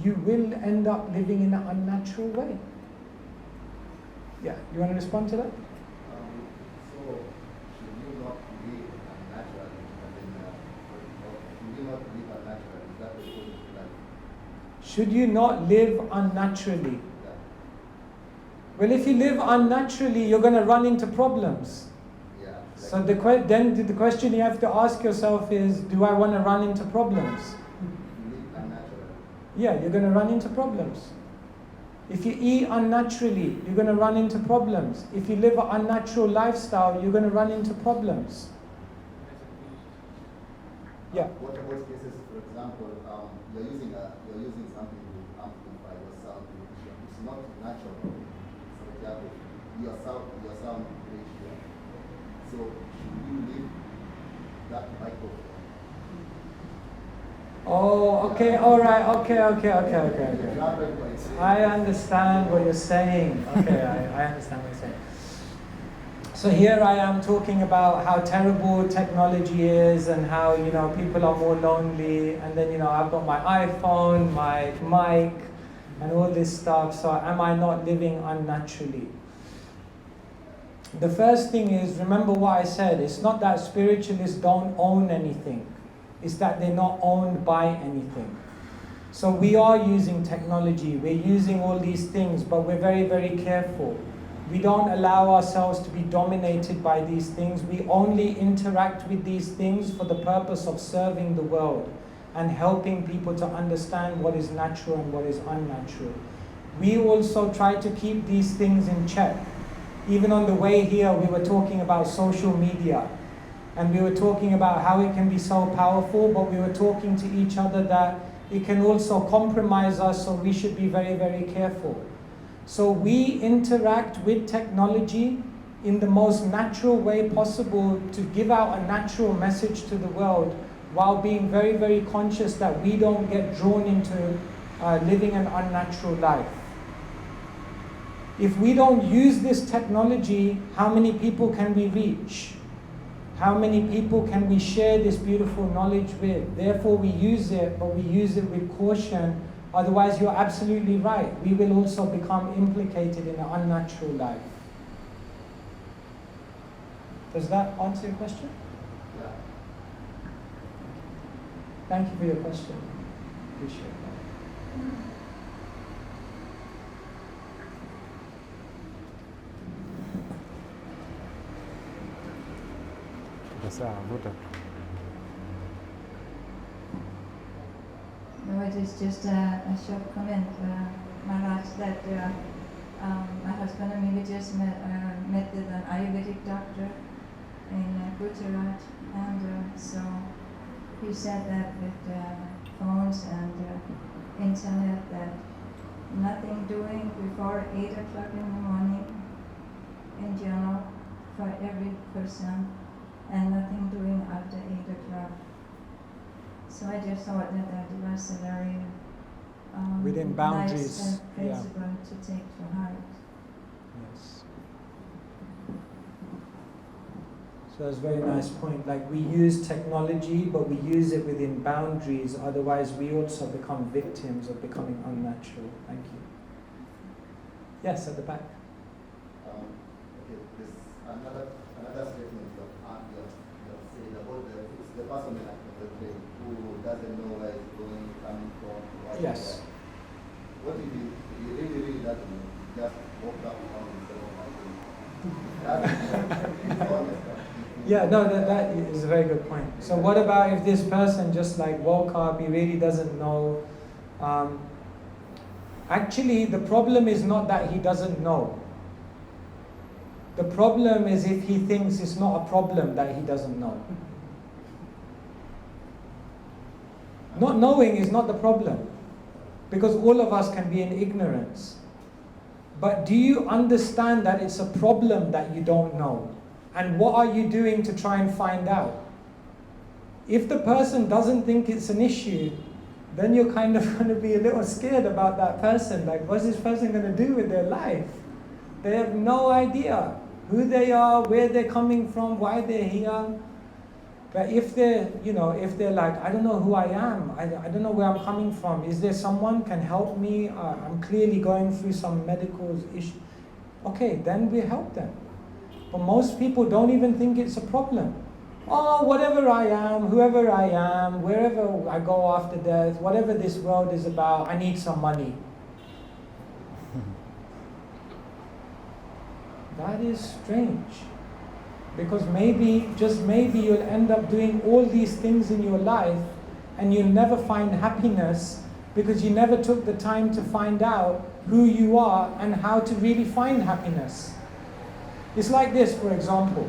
you will end up living in an unnatural way. Yeah, you want to respond to that? So, should you not live unnaturally? Should you not live unnaturally? Is that the goal of life? Should you not live unnaturally? Yeah. Well, if you live unnaturally, you're going to run into problems. Yeah. So the question you have to ask yourself is, do I want to run into problems? Live unnaturally. Yeah, you're going to run into problems. If you eat unnaturally, you're going to run into problems. If you live an unnatural lifestyle, you're going to run into problems. Yeah. What about cases, for example, you're using something to amplify your sound ratio. It's not natural. For example, your sound ratio. So should you leave that microphone? Oh, okay, all right, okay. I understand what you're saying. Okay, I understand what you're saying. So here I am talking about how terrible technology is and how, people are more lonely. And then, I've got my iPhone, my mic, and all this stuff. So am I not living unnaturally? The first thing is, remember what I said. It's not that spiritualists don't own anything. It's that they're not owned by anything. So we are using technology. We're using all these things, but we're very, very careful. We don't allow ourselves to be dominated by these things. We only interact with these things for the purpose of serving the world and helping people to understand what is natural and what is unnatural. We also try to keep these things in check. Even on the way here, we were talking about social media. And we were talking about how it can be so powerful, but we were talking to each other that it can also compromise us, so we should be very, very careful. So we interact with technology in the most natural way possible to give out a natural message to the world, while being very, very conscious that we don't get drawn into living an unnatural life. If we don't use this technology, how many people can we reach? How many people can we share this beautiful knowledge with? Therefore we use it, but we use it with caution. Otherwise, you're absolutely right. We will also become implicated in an unnatural life. Does that answer your question? Yeah. Thank you for your question. Appreciate that. Sawa, vuta. it is just a short comment, Maharaj, that my husband and me we just met with an Ayurvedic doctor in Gujarat, and so he said that with phones and internet that nothing doing before 8 o'clock in the morning in general for every person, and nothing doing after 8 o'clock. So I just thought that was a very within boundaries, nice principle to take to heart. Yes. So that's a very nice point. Like, we use technology, but we use it within boundaries. Otherwise, we also become victims of becoming unnatural. Thank you. Yes, at the back. Okay, this another statement you have said about the person in the train who doesn't know where he's going, coming from. Yes. What if he really doesn't know? He just walked up on himself. Yeah, no, that is a very good point. So what about if this person just like woke up, he really doesn't know? Actually, the problem is not that he doesn't know. The problem is if he thinks it's not a problem that he doesn't know. Not knowing is not the problem, because all of us can be in ignorance. But do you understand that it's a problem that you don't know? And what are you doing to try and find out? If the person doesn't think it's an issue, then you're kind of going to be a little scared about that person. Like, what's this person going to do with their life? They have no idea who they are, where they're coming from, why they're here. But if they're like, I don't know who I am, I don't know where I'm coming from, is there someone can help me? I'm clearly going through some medical issue. Okay, then we help them. But most people don't even think it's a problem. Oh, whatever I am, whoever I am, wherever I go after death, whatever this world is about, I need some money. That is strange. Because maybe, just maybe, you'll end up doing all these things in your life and you'll never find happiness because you never took the time to find out who you are and how to really find happiness. It's like this, for example.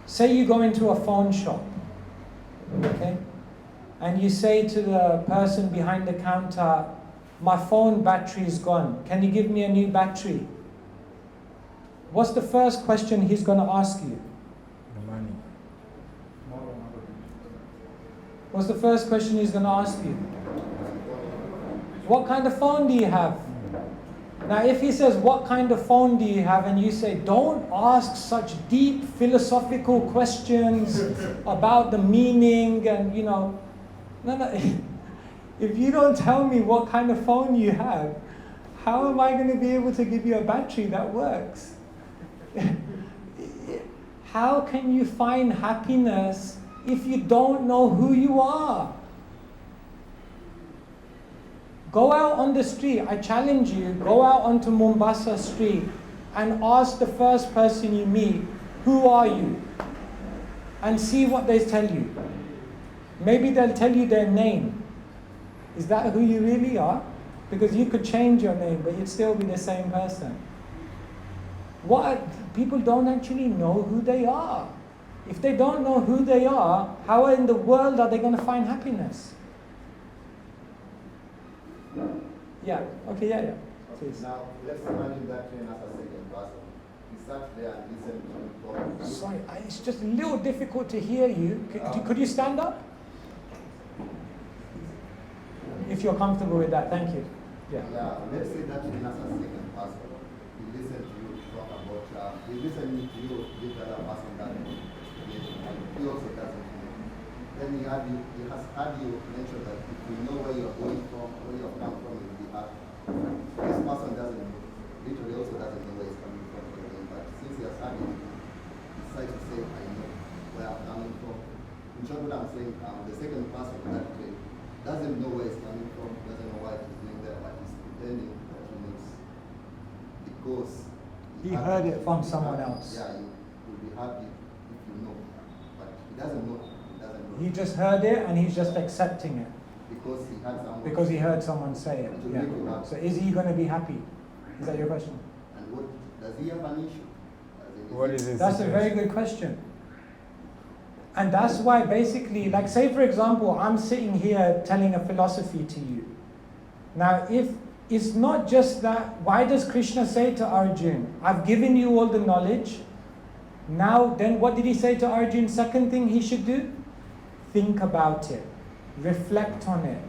Say you go into a phone shop, okay? And you say to the person behind the counter, my phone battery is gone. Can you give me a new battery? What's the first question he's going to ask you? The money. What's the first question he's going to ask you? What kind of phone do you have? Now, if he says, what kind of phone do you have? And you say, don't ask such deep philosophical questions about the meaning and, no. If you don't tell me what kind of phone you have, how am I going to be able to give you a battery that works? How can you find happiness if you don't know who you are? Go out on the street, I challenge you, go out onto Mombasa street and ask the first person you meet, who are you? And see what they tell you. Maybe they'll tell you their name. Is that who you really are? Because you could change your name, but you'd still be the same person. People don't actually know who they are. If they don't know who they are, how in the world are they going to find happiness? Yeah, okay, yeah. Please. Now, let's imagine that train as a second person. He sat there and listened to him talk. Sorry, it's just a little difficult to hear you. Could you stand up? If you're comfortable with that, thank you. Yeah, let's say that train as a second person. He listened to you talk about, he listened to you give the other person that information, and he also doesn't know. Then he has had you mention that if you know where you are going from, where you have come from, you will be happy. This person doesn't know. Literally also doesn't know where he's coming from. But since he has had it, he decided to say, I know where I'm coming from. In short, what I'm saying, the second person on that train doesn't know where he's coming from, doesn't know why he's doing there, but he's pretending that he knows. Because he heard it from someone else. Yeah, you will be happy if you know. But he doesn't know. He just heard it and he's just accepting it. because he had someone. Because he heard someone say it. To Yeah. make it happen. So is he going to be happy? Is that your question? And what does he have an issue? What is his That's a very good question. And that's why basically, like say for example, I'm sitting here telling a philosophy to you. Now if it's not just that, why does Krishna say to Arjun, I've given you all the knowledge, now then what did he say to Arjun? Second thing he should do? Think about it, reflect on it,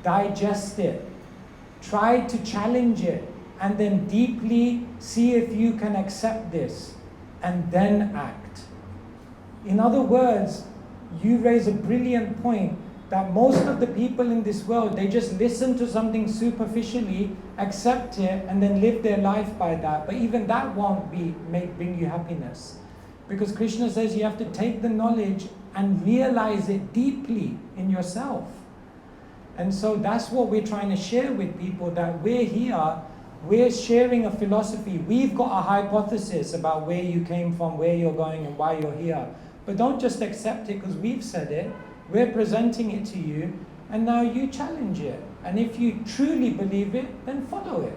digest it, try to challenge it, and then deeply see if you can accept this, and then act. In other words, you raise a brilliant point that most of the people in this world, they just listen to something superficially, accept it, and then live their life by that. But even that won't bring you happiness. Because Krishna says you have to take the knowledge and realize it deeply in yourself. And so that's what we're trying to share with people, that we're here, we're sharing a philosophy. We've got a hypothesis about where you came from, where you're going, and why you're here. But don't just accept it because we've said it. We're presenting it to you, and now you challenge it. And if you truly believe it, then follow it.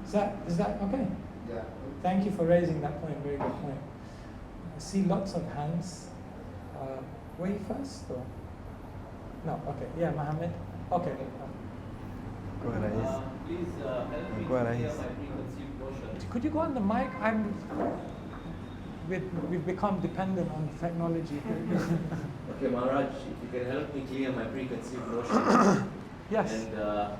Is that okay? Yeah. Thank you for raising that point. Very good point. I see lots of hands. Were you first? Or? No, okay. Yeah, Mohammed. Okay. Go ahead. Please help me Go ahead. clear my preconceived notion. Could you go on the mic? We've become dependent on technology. Okay, Maharaj, if you can help me clear my preconceived notion. Yes. And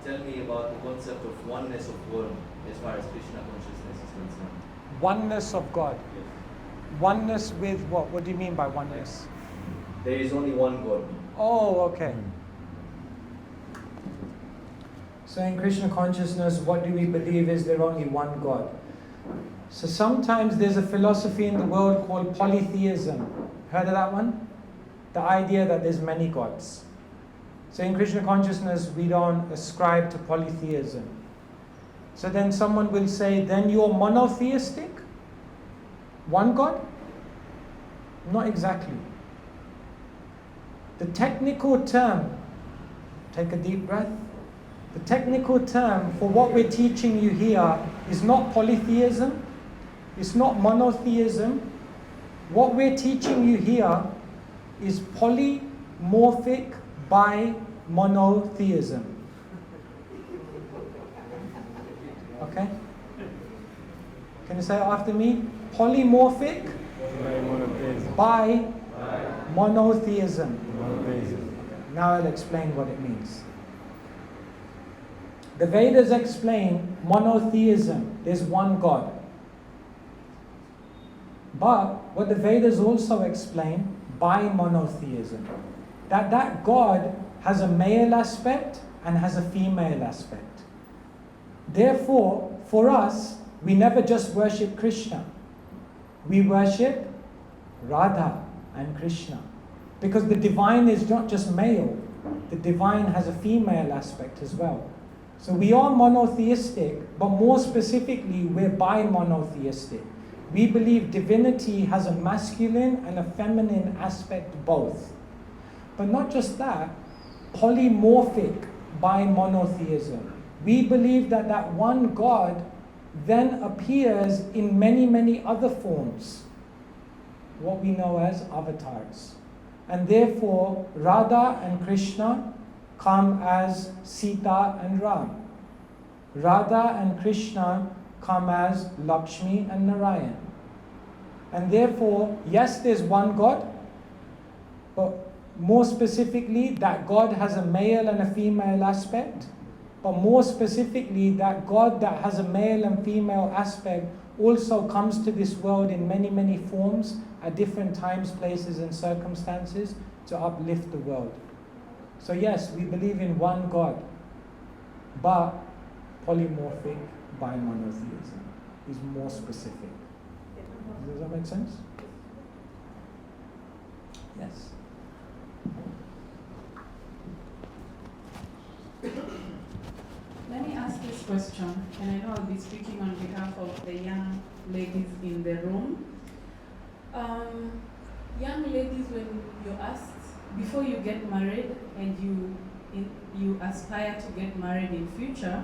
tell me about the concept of oneness of world as far as Krishna consciousness is concerned. Oneness of God. Yes. Oneness with what? What do you mean by oneness? There is only one God. Oh, okay. So in Krishna consciousness, what do we believe is there only one God? So sometimes there's a philosophy in the world called polytheism. Heard of that one? The idea that there's many gods. So in Krishna consciousness, we don't ascribe to polytheism. So then someone will say, then you're monotheistic? One God? Not exactly. The technical term, take a deep breath. The technical term for what we're teaching you here is not polytheism. It's not monotheism. What we're teaching you here is polymorphic bi-monotheism. Okay? Can you say it after me? Polymorphic bi-monotheism. Now I'll explain what it means. The Vedas explain monotheism. There's one God. But what the Vedas also explain, bi-monotheism. That God has a male aspect and has a female aspect. Therefore, for us, we never just worship Krishna. We worship Radha and Krishna. Because the divine is not just male. The divine has a female aspect as well. So we are monotheistic, but more specifically, we're bi-monotheistic. We believe divinity has a masculine and a feminine aspect both. But not just that, polymorphic bi-monotheism. We believe that one God then appears in many, many other forms, what we know as avatars. And therefore, Radha and Krishna come as Sita and Ram. Radha and Krishna come as Lakshmi and Narayan. And therefore, yes, there's one God, but more specifically, that God has a male and a female aspect. But more specifically, that God that has a male and female aspect also comes to this world in many, many forms at different times, places, and circumstances to uplift the world. So yes, we believe in one God, but polymorphic bi-monotheism is more specific. Does that make sense? Yes. Let me ask this question, and I know I'll be speaking on behalf of the young ladies in the room. Young ladies, when you're asked before you get married and you aspire to get married in future,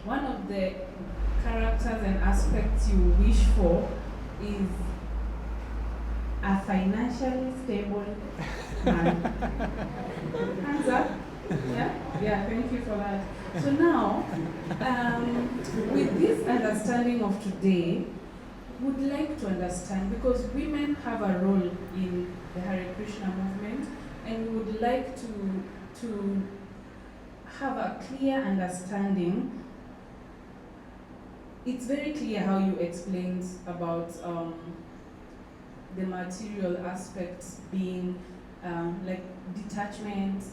one of the characters and aspects you wish for is a financially stable man. Hands up. Yeah, thank you for that. So now, with this understanding of today, would like to understand, because women have a role in the Hare Krishna movement, and we would like to have a clear understanding. It's very clear how you explained about the material aspects being like detachment.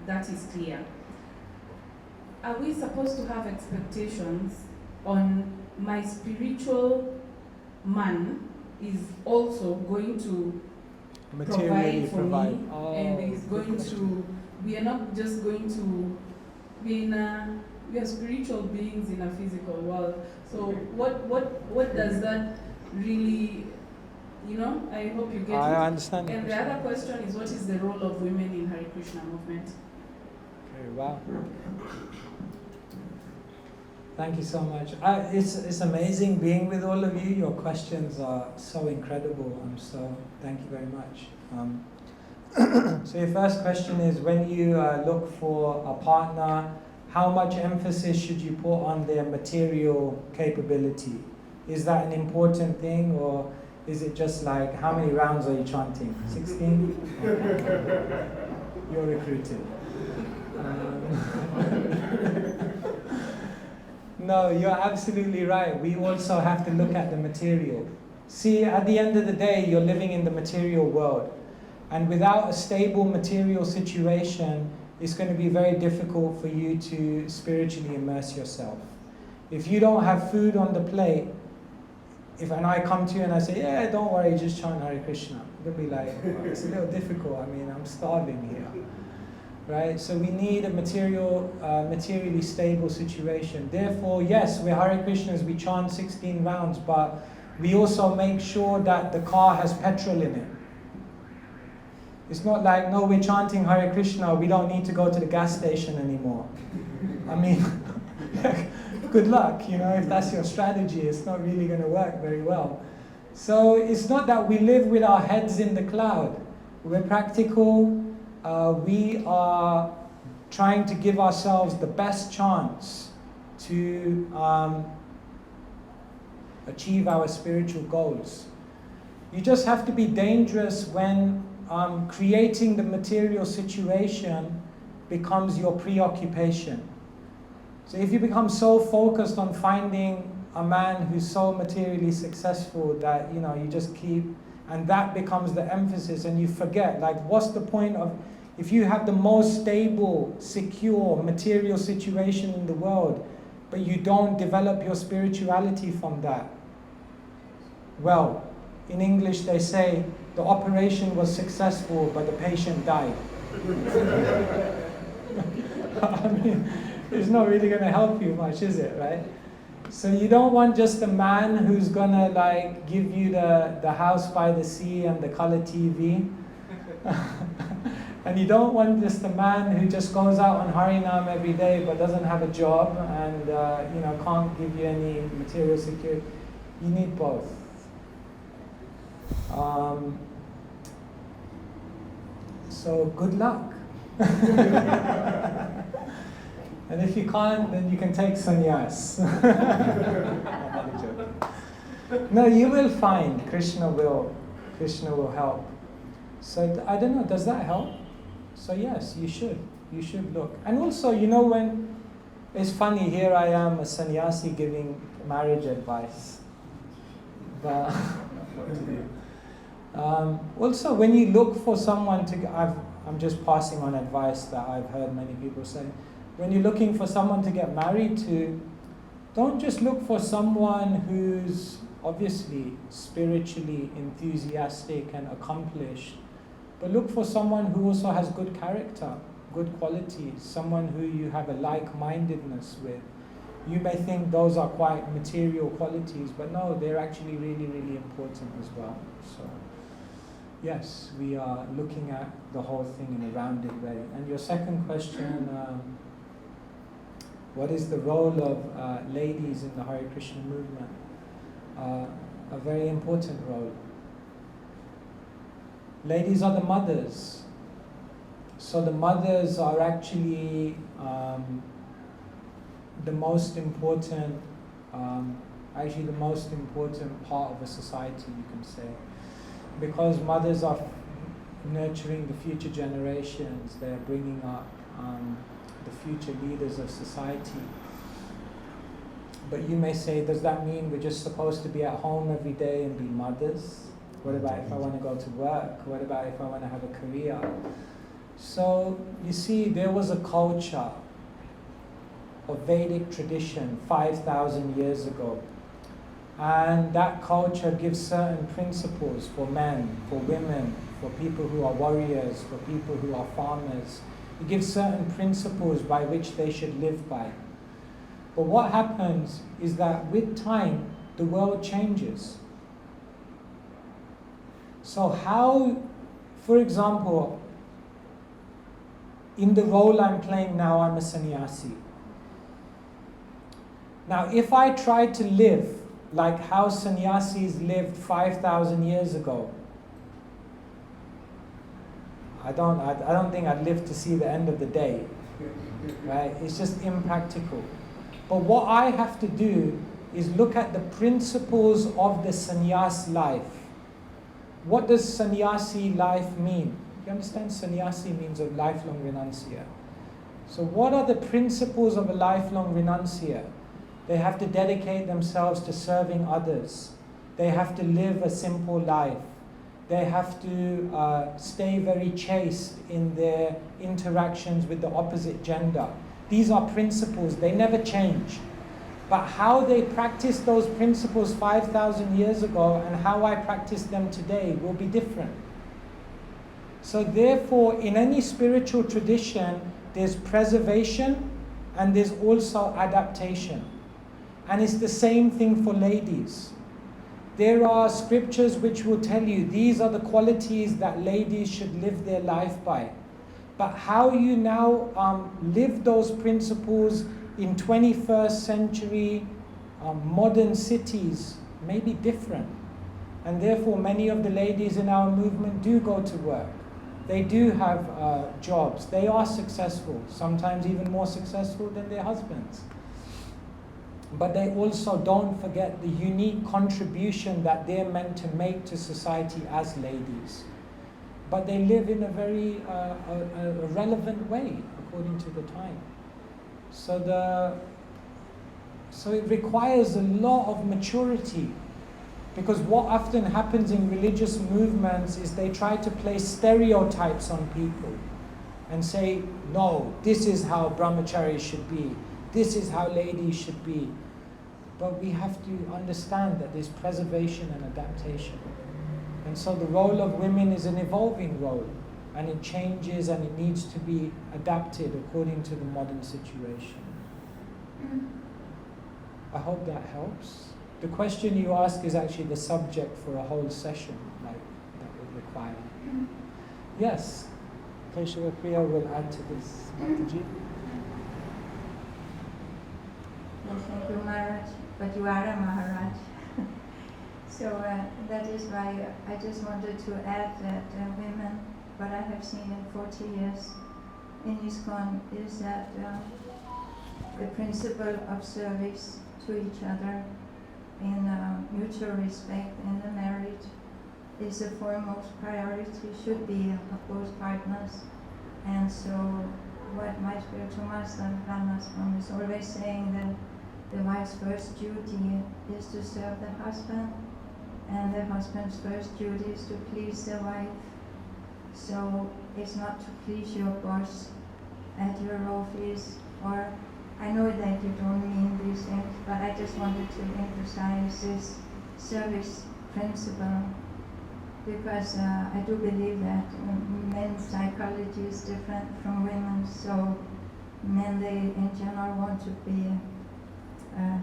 That is clear. Are we supposed to have expectations on my spiritual man is also going to Materially provide for provide. me, Oh, and is good going question. to, we are not just going to be in a, we are spiritual beings in a physical world. So what does that really, you know, I hope you get it. I understand. And the other question is, what is the role of women in Hare Krishna movement? Okay, wow. Thank you so much. It's amazing being with all of you. Your questions are so incredible. Thank you very much. So your first question is, when you look for a partner, how much emphasis should you put on their material capability? Is that an important thing, or is it just like, how many rounds are you chanting? 16? Okay. You're recruited. No, you're absolutely right. We also have to look at the material. See, at the end of the day, you're living in the material world. And without a stable material situation, it's going to be very difficult for you to spiritually immerse yourself. If you don't have food on the plate, and I come to you and I say, yeah, don't worry, just chant Hare Krishna, you'll be like, well, it's a little difficult. I mean, I'm starving here. Right? So we need a materially stable situation. Therefore, yes, we're Hare Krishnas, we chant 16 rounds, but we also make sure that the car has petrol in it. It's not like, no, we're chanting Hare Krishna, we don't need to go to the gas station anymore. I mean, good luck, you know, if that's your strategy, it's not really going to work very well. So it's not that we live with our heads in the cloud. We're practical. We are trying to give ourselves the best chance to achieve our spiritual goals. You just have to be dangerous when creating the material situation becomes your preoccupation. So if you become so focused on finding a man who's so materially successful that, you know, you just keep, and that becomes the emphasis, and you forget, like, what's the point of, if you have the most stable, secure, material situation in the world, but you don't develop your spirituality from that? Well, in English they say, the operation was successful, but the patient died. I mean, it's not really going to help you much, is it, right? So you don't want just a man who's going to like give you the house by the sea and the color TV. And you don't want just a man who just goes out on Harinam every day but doesn't have a job and you know, can't give you any material security. You need both. So good luck. And if you can't, then you can take sannyas. No, you will find. Krishna will help. So I don't know, does that help? So yes, you should look. And also, you know, when it's funny, here I am, a sannyasi giving marriage advice. But what to do? Also, when you look for someone to, I'm just passing on advice that I've heard many people say. When you're looking for someone to get married to, don't just look for someone who's obviously spiritually enthusiastic and accomplished, but look for someone who also has good character, good qualities, someone who you have a like-mindedness with. You may think those are quite material qualities, but no, they're actually really, really important as well. So Yes, we are looking at the whole thing in a rounded way. And your second question, what is the role of ladies in the Hare Krishna movement? A very important role. Ladies are the mothers. So the mothers are actually the most important part of a society, you can say. Because mothers are nurturing the future generations, they're bringing up the future leaders of society. But you may say, does that mean we're just supposed to be at home every day and be mothers? What about if I want to go to work? What about if I want to have a career? So, you see, there was a culture of Vedic tradition 5,000 years ago. And that culture gives certain principles for men, for women, for people who are warriors, for people who are farmers. It gives certain principles by which they should live by. But what happens is that with time, the world changes. So how, for example, in the role I'm playing now, I'm a sannyasi. Now, if I try to live like how sannyasis lived 5,000 years ago, I don't think I'd live to see the end of the day, right? It's just impractical. But what I have to do is look at the principles of the sannyas life. What does sannyasi life mean? You understand? Sannyasi means a lifelong renunciate. So what are the principles of a lifelong renunciate? They have to dedicate themselves to serving others. They have to live a simple life. They have to stay very chaste in their interactions with the opposite gender. These are principles, they never change. But how they practiced those principles 5,000 years ago and how I practice them today will be different. So therefore, in any spiritual tradition, there's preservation and there's also adaptation. And it's the same thing for ladies. There are scriptures which will tell you these are the qualities that ladies should live their life by. But how you now live those principles in 21st century modern cities may be different. And therefore many of the ladies in our movement do go to work. They do have jobs. They are successful, sometimes even more successful than their husbands. But they also don't forget the unique contribution that they're meant to make to society as ladies. But they live in a very relevant way according to the time. So it requires a lot of maturity, because what often happens in religious movements is they try to place stereotypes on people and say, no, this is how brahmacharis should be, this is how ladies should be. But we have to understand that there's preservation and adaptation. And so the role of women is an evolving role, and it changes and it needs to be adapted according to the modern situation. I hope that helps. The question you ask is actually the subject for a whole session, like that would require. Yes, Keshava Priya will add to this. Mataji? Yes, thank you, Maharaj. But you are a Maharaj. So that is why I just wanted to add that women, what I have seen in 40 years in ISKCON is that the principle of service to each other in mutual respect in the marriage is the foremost priority, should be of both partners. And so what my spiritual master, Brahmaswam, is always saying that the wife's first duty is to serve the husband, and the husband's first duty is to please the wife. So it's not to please your boss at your office, or I know that you don't mean these things, but I just wanted to emphasize this service principle, because I do believe that men's psychology is different from women's. So men, they in general want to be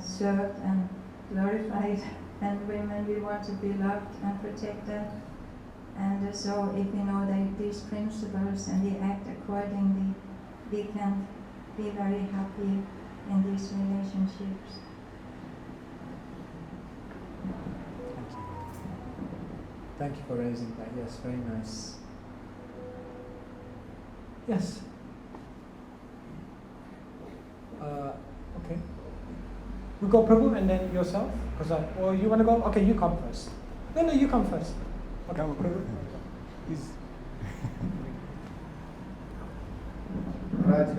served and glorified, and women, we want to be loved and protected. And so if we know that these principles and we act accordingly, we can be very happy in these relationships. Thank you. Thank you for raising that. Yes, very nice. Yes. Okay. We go Prabhu and then yourself? Or you want to go? Okay, you come first. No, you come first. Okay, Prabhu. Please. Maharaj,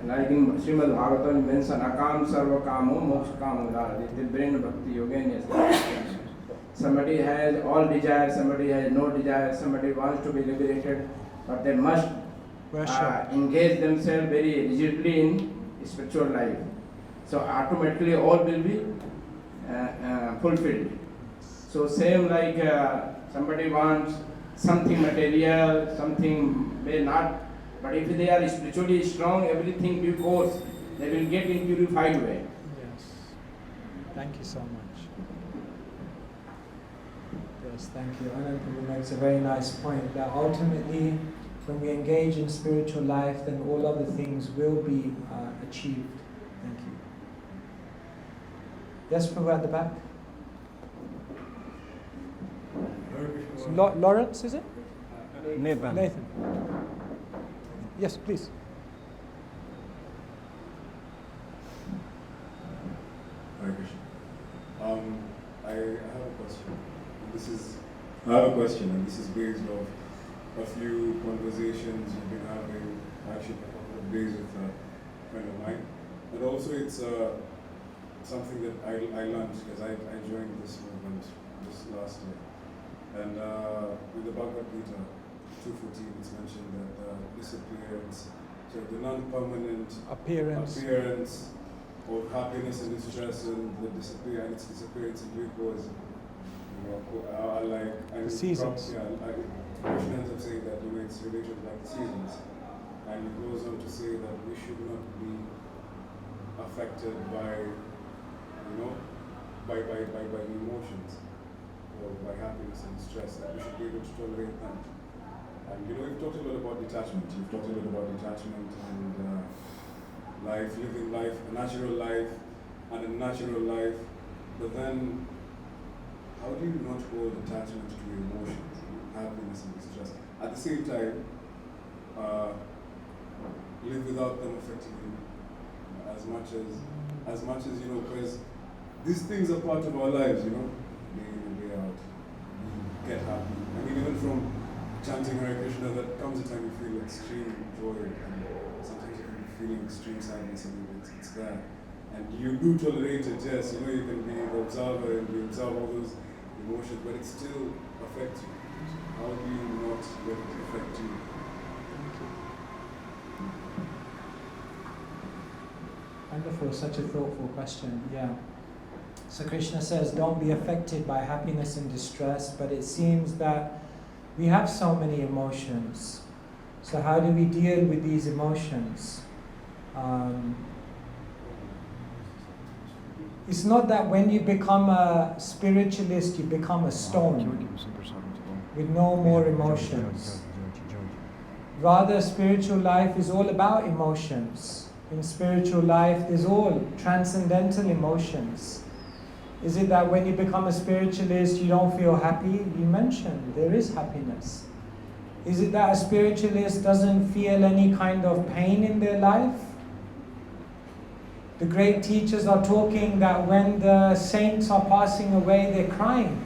like in Srimad Bhagavatam mention Akam Sarva Kamo Moksha Kamodara, the brain bhakti yogenius. Somebody has all desires, somebody has no desire, somebody wants to be liberated, but they must engage themselves very rigidly in spiritual life. So automatically all will be fulfilled. So same like somebody wants something material, something may not, but if they are spiritually strong, everything due course, they will get in purified way. Yes. Thank you so much. Yes, thank you. Anand Prabhu makes a very nice point that ultimately when we engage in spiritual life, then all other things will be achieved. Thank you. Yes, Prabhu at the back. Lawrence, is it? Nathan. Yes, please. Hare Krishna. I have a question. I have a question, and this is based off a few conversations we've been having, actually a couple of days with a friend of mine. And also it's something that I learned because I joined this movement this last year. And with the Bhagavad Gita 2:14, it's mentioned that disappearance, so the non-permanent appearance of happiness and distress and the its disappearance in due course, are like the seasons. Krishna ends up saying that it's related like the seasons, and it goes on to say that we should not be affected by by emotions or by happiness and stress. That we should be able to tolerate them. And you've talked a lot about detachment. You've talked a lot about detachment and life, living life, a natural life, and a natural life. But then, how do you not hold attachment to emotions, happiness and distress? At the same time, live without them affecting you as much as because these things are part of our lives, day in and day out. We get happy. I mean, even from chanting Hare Krishna, that comes a time you feel extreme joy, and sometimes you can be feeling extreme sadness, and it's there. And you do tolerate it, yes, you can be the observer and you observe all those emotions, but it still affects you. How do you not let it affect you? Wonderful, such a thoughtful question, yeah. So Krishna says, don't be affected by happiness and distress, but it seems that we have so many emotions. So how do we deal with these emotions? It's not that when you become a spiritualist, you become a stone with no more emotions. Rather, spiritual life is all about emotions. In spiritual life, there's all transcendental emotions. Is it that when you become a spiritualist, you don't feel happy? You mentioned there is happiness. Is it that a spiritualist doesn't feel any kind of pain in their life? The great teachers are talking that when the saints are passing away, they're crying.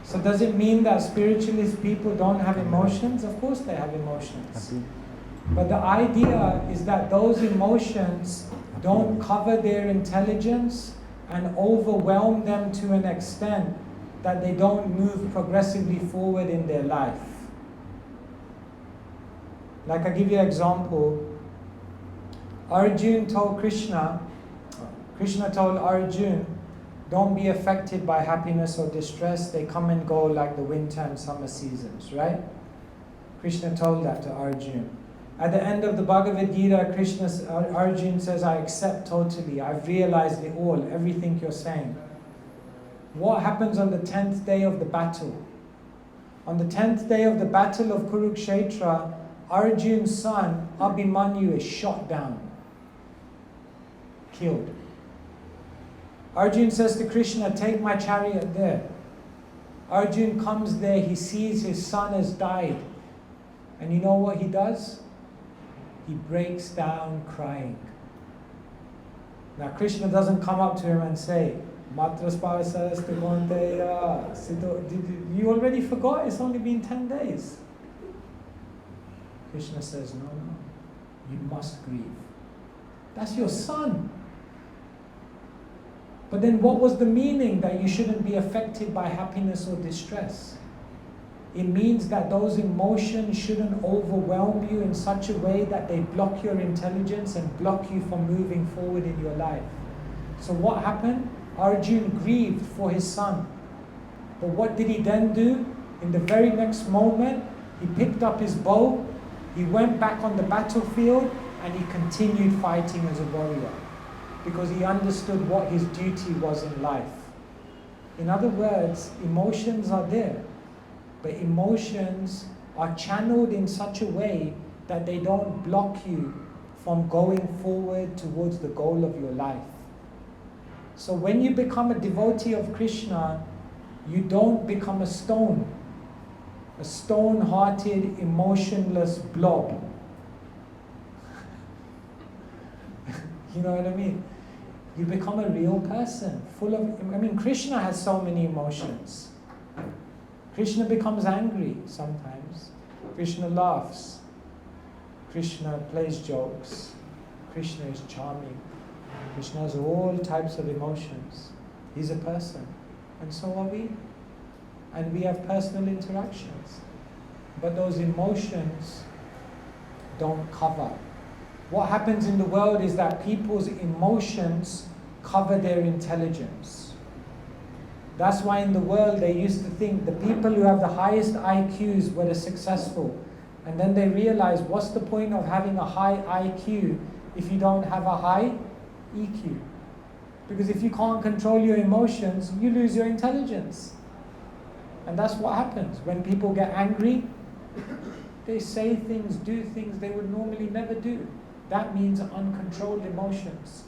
So does it mean that spiritualist people don't have emotions? Of course they have emotions. But the idea is that those emotions don't cover their intelligence and overwhelm them to an extent that they don't move progressively forward in their life. Like I give you an example. Arjun told Krishna told Arjun, don't be affected by happiness or distress. They come and go like the winter and summer seasons, right? Krishna told that to Arjun. At the end of the Bhagavad Gita, Arjun says, I accept totally. I've realized it all, everything you're saying. What happens on the 10th day of the battle? On the 10th day of the battle of Kurukshetra, Arjun's son Abhimanyu is shot down, killed. Arjun says to Krishna, take my chariot there. Arjun comes there, he sees his son has died. And you know what he does? He breaks down crying. Now Krishna doesn't come up to him and say, you already forgot, it's only been 10 days. Krishna says, no, you must grieve. That's your son. But then what was the meaning that you shouldn't be affected by happiness or distress? It means that those emotions shouldn't overwhelm you in such a way that they block your intelligence and block you from moving forward in your life. So what happened? Arjun grieved for his son. But what did he then do? In the very next moment, he picked up his bow, he went back on the battlefield, and he continued fighting as a warrior. Because he understood what his duty was in life. In other words, emotions are there. But emotions are channeled in such a way that they don't block you from going forward towards the goal of your life. So when you become a devotee of Krishna, you don't become a stone-hearted, emotionless blob. You know what I mean? You become a real person, full of, Krishna has so many emotions. Krishna becomes angry sometimes. Krishna laughs. Krishna plays jokes. Krishna is charming. Krishna has all types of emotions. He's a person. And so are we. And we have personal interactions. But those emotions don't cover. What happens in the world is that people's emotions cover their intelligence. That's why in the world they used to think the people who have the highest IQs were the successful. And then they realized, what's the point of having a high IQ if you don't have a high EQ? Because if you can't control your emotions, you lose your intelligence. And that's what happens. When people get angry, they say things, do things they would normally never do. That means uncontrolled emotions.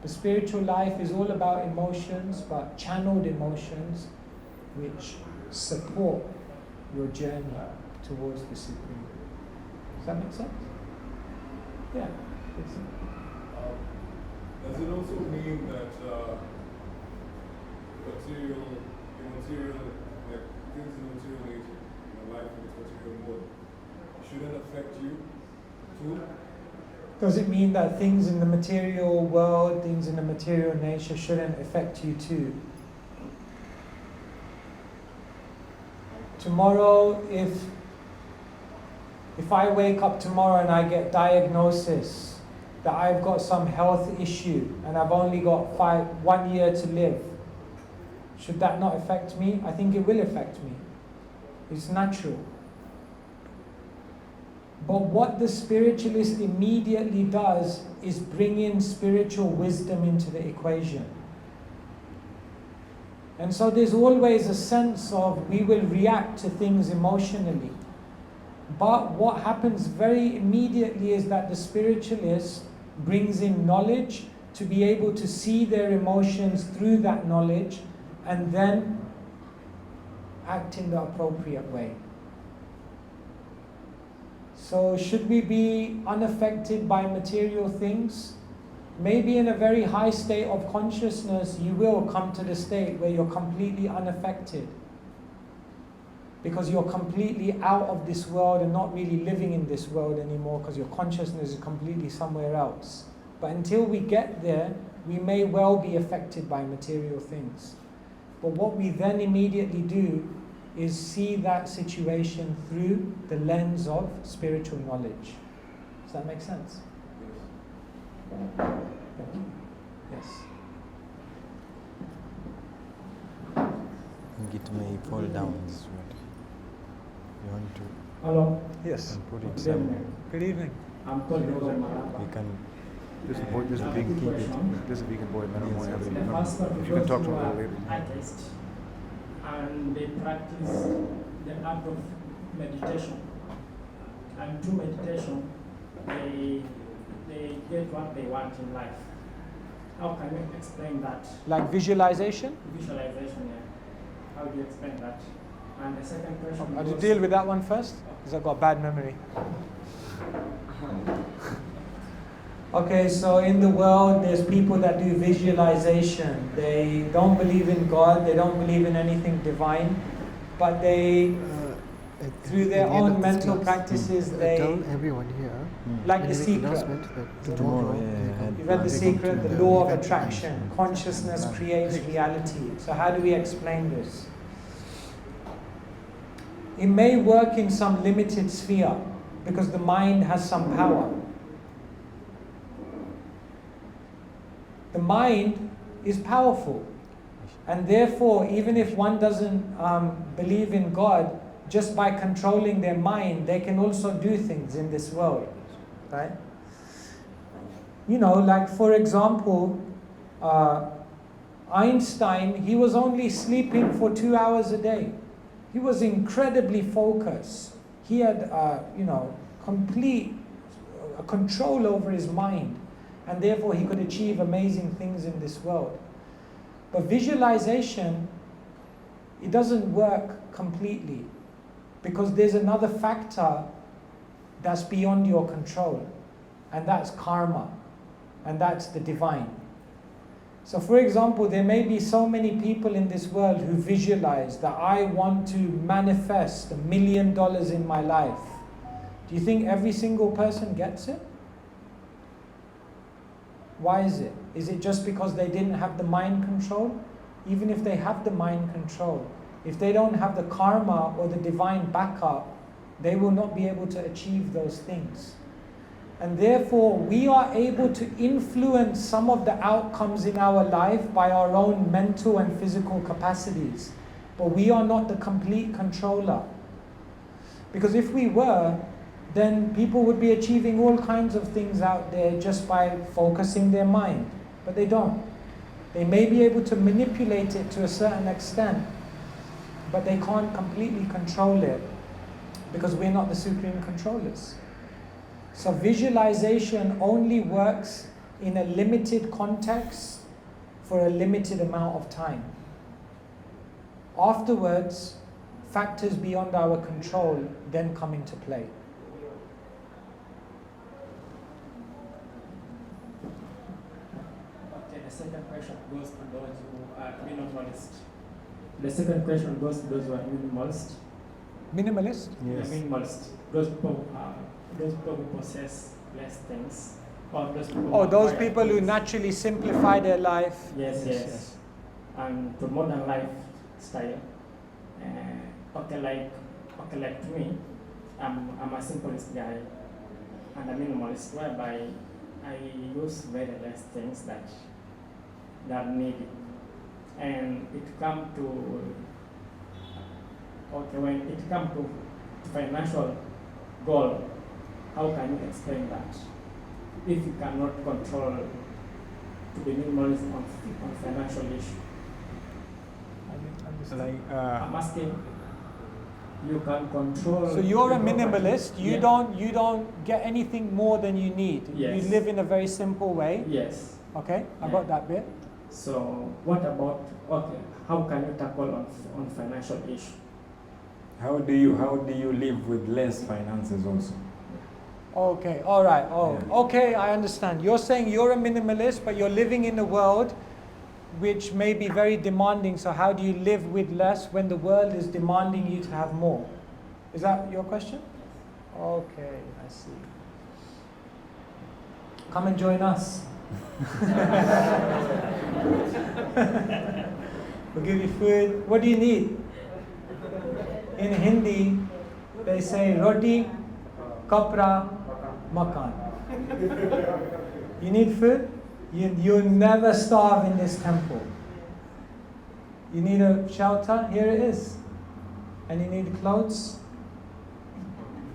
The spiritual life is all about emotions, but channeled emotions which support your journey towards the Supreme. Does that make sense? Yeah. Does it also mean that material, like things in material nature, your life in this material world, shouldn't affect you too? Does it mean that things in the material world, things in the material nature shouldn't affect you too? Tomorrow, if I wake up tomorrow and I get diagnosis that I've got some health issue and I've only got 1 year to live, should that not affect me? I think it will affect me. It's natural. But what the spiritualist immediately does is bring in spiritual wisdom into the equation. And so there's always a sense of we will react to things emotionally. But what happens very immediately is that the spiritualist brings in knowledge to be able to see their emotions through that knowledge and then act in the appropriate way. So should we be unaffected by material things? Maybe in a very high state of consciousness, you will come to the state where you're completely unaffected. Because you're completely out of this world and not really living in this world anymore because your consciousness is completely somewhere else. But until we get there, we may well be affected by material things. But what we then immediately do is see that situation through the lens of spiritual knowledge. Does that make sense? Yes. It may fall down this way. You want to? Hello. Yes. Put it somewhere. Good evening. I'm calling from Maharaj. We can. Just a vegan boy, man. I don't want to have it. First, If you can talk to him a little later. atheist and they practice the art of meditation. And through meditation, they get what they want in life. How can you explain that? Like visualization? Visualization, yeah. How do you explain that? And the second question I'll deal with that one first, because I've got bad memory. Okay, so in the world, there's people that do visualization. They don't believe in God, they don't believe in anything divine, but they, through their own mental practices, they tell everyone here. Like The Secret. You read The Secret, the law of attraction. Consciousness creates reality. So how do we explain this? It may work in some limited sphere because the mind has some power. The mind is powerful, and therefore, even if one doesn't believe in God, just by controlling their mind, they can also do things in this world, right? You know, like for example, Einstein, he was only sleeping for 2 hours a day. He was incredibly focused. He had, complete control over his mind, and therefore he could achieve amazing things in this world. But visualization, it doesn't work completely, because there's another factor that's beyond your control, and that's karma, and that's the divine. So for example, there may be so many people in this world who visualize that I want to manifest $1 million in my life. Do you think every single person gets it? Why is it? Is it just because they didn't have the mind control? Even if they have the mind control, if they don't have the karma or the divine backup, they will not be able to achieve those things. And therefore, we are able to influence some of the outcomes in our life by our own mental and physical capacities. But we are not the complete controller. Because if we were, then people would be achieving all kinds of things out there just by focusing their mind. But they don't. They may be able to manipulate it to a certain extent, but they can't completely control it, because we're not the supreme controllers. So visualization only works in a limited context for a limited amount of time. Afterwards, factors beyond our control then come into play. Okay, the second question goes to those who are minimalist. The second question goes to those who are minimalist. Minimalist? Yes. Minimalist. Those people who possess less things. Or those people who naturally simplify their life. Yes. And to modern lifestyle. Like me, I'm a simplest guy and a minimalist, whereby I use very less things that are needed. And when it comes to financial goal, how can you explain that? If you cannot control to be minimalist on financial issue. I'm asking, you can control. So you're a minimalist. You don't get anything more than you need. Yes. You live in a very simple way. Yes. Okay, I got that bit. So what about how can you tackle on financial issue? How do you live with less finances also? Okay, all right. Okay, I understand. You're saying you're a minimalist, but you're living in a world which may be very demanding. So how do you live with less when the world is demanding you to have more? Is that your question? Okay, I see. Come and join us. We'll give you food. What do you need? In Hindi, they say roti, kapra, makan. You need food? You'll never starve in this temple. You need a shelter? Here it is. And you need clothes?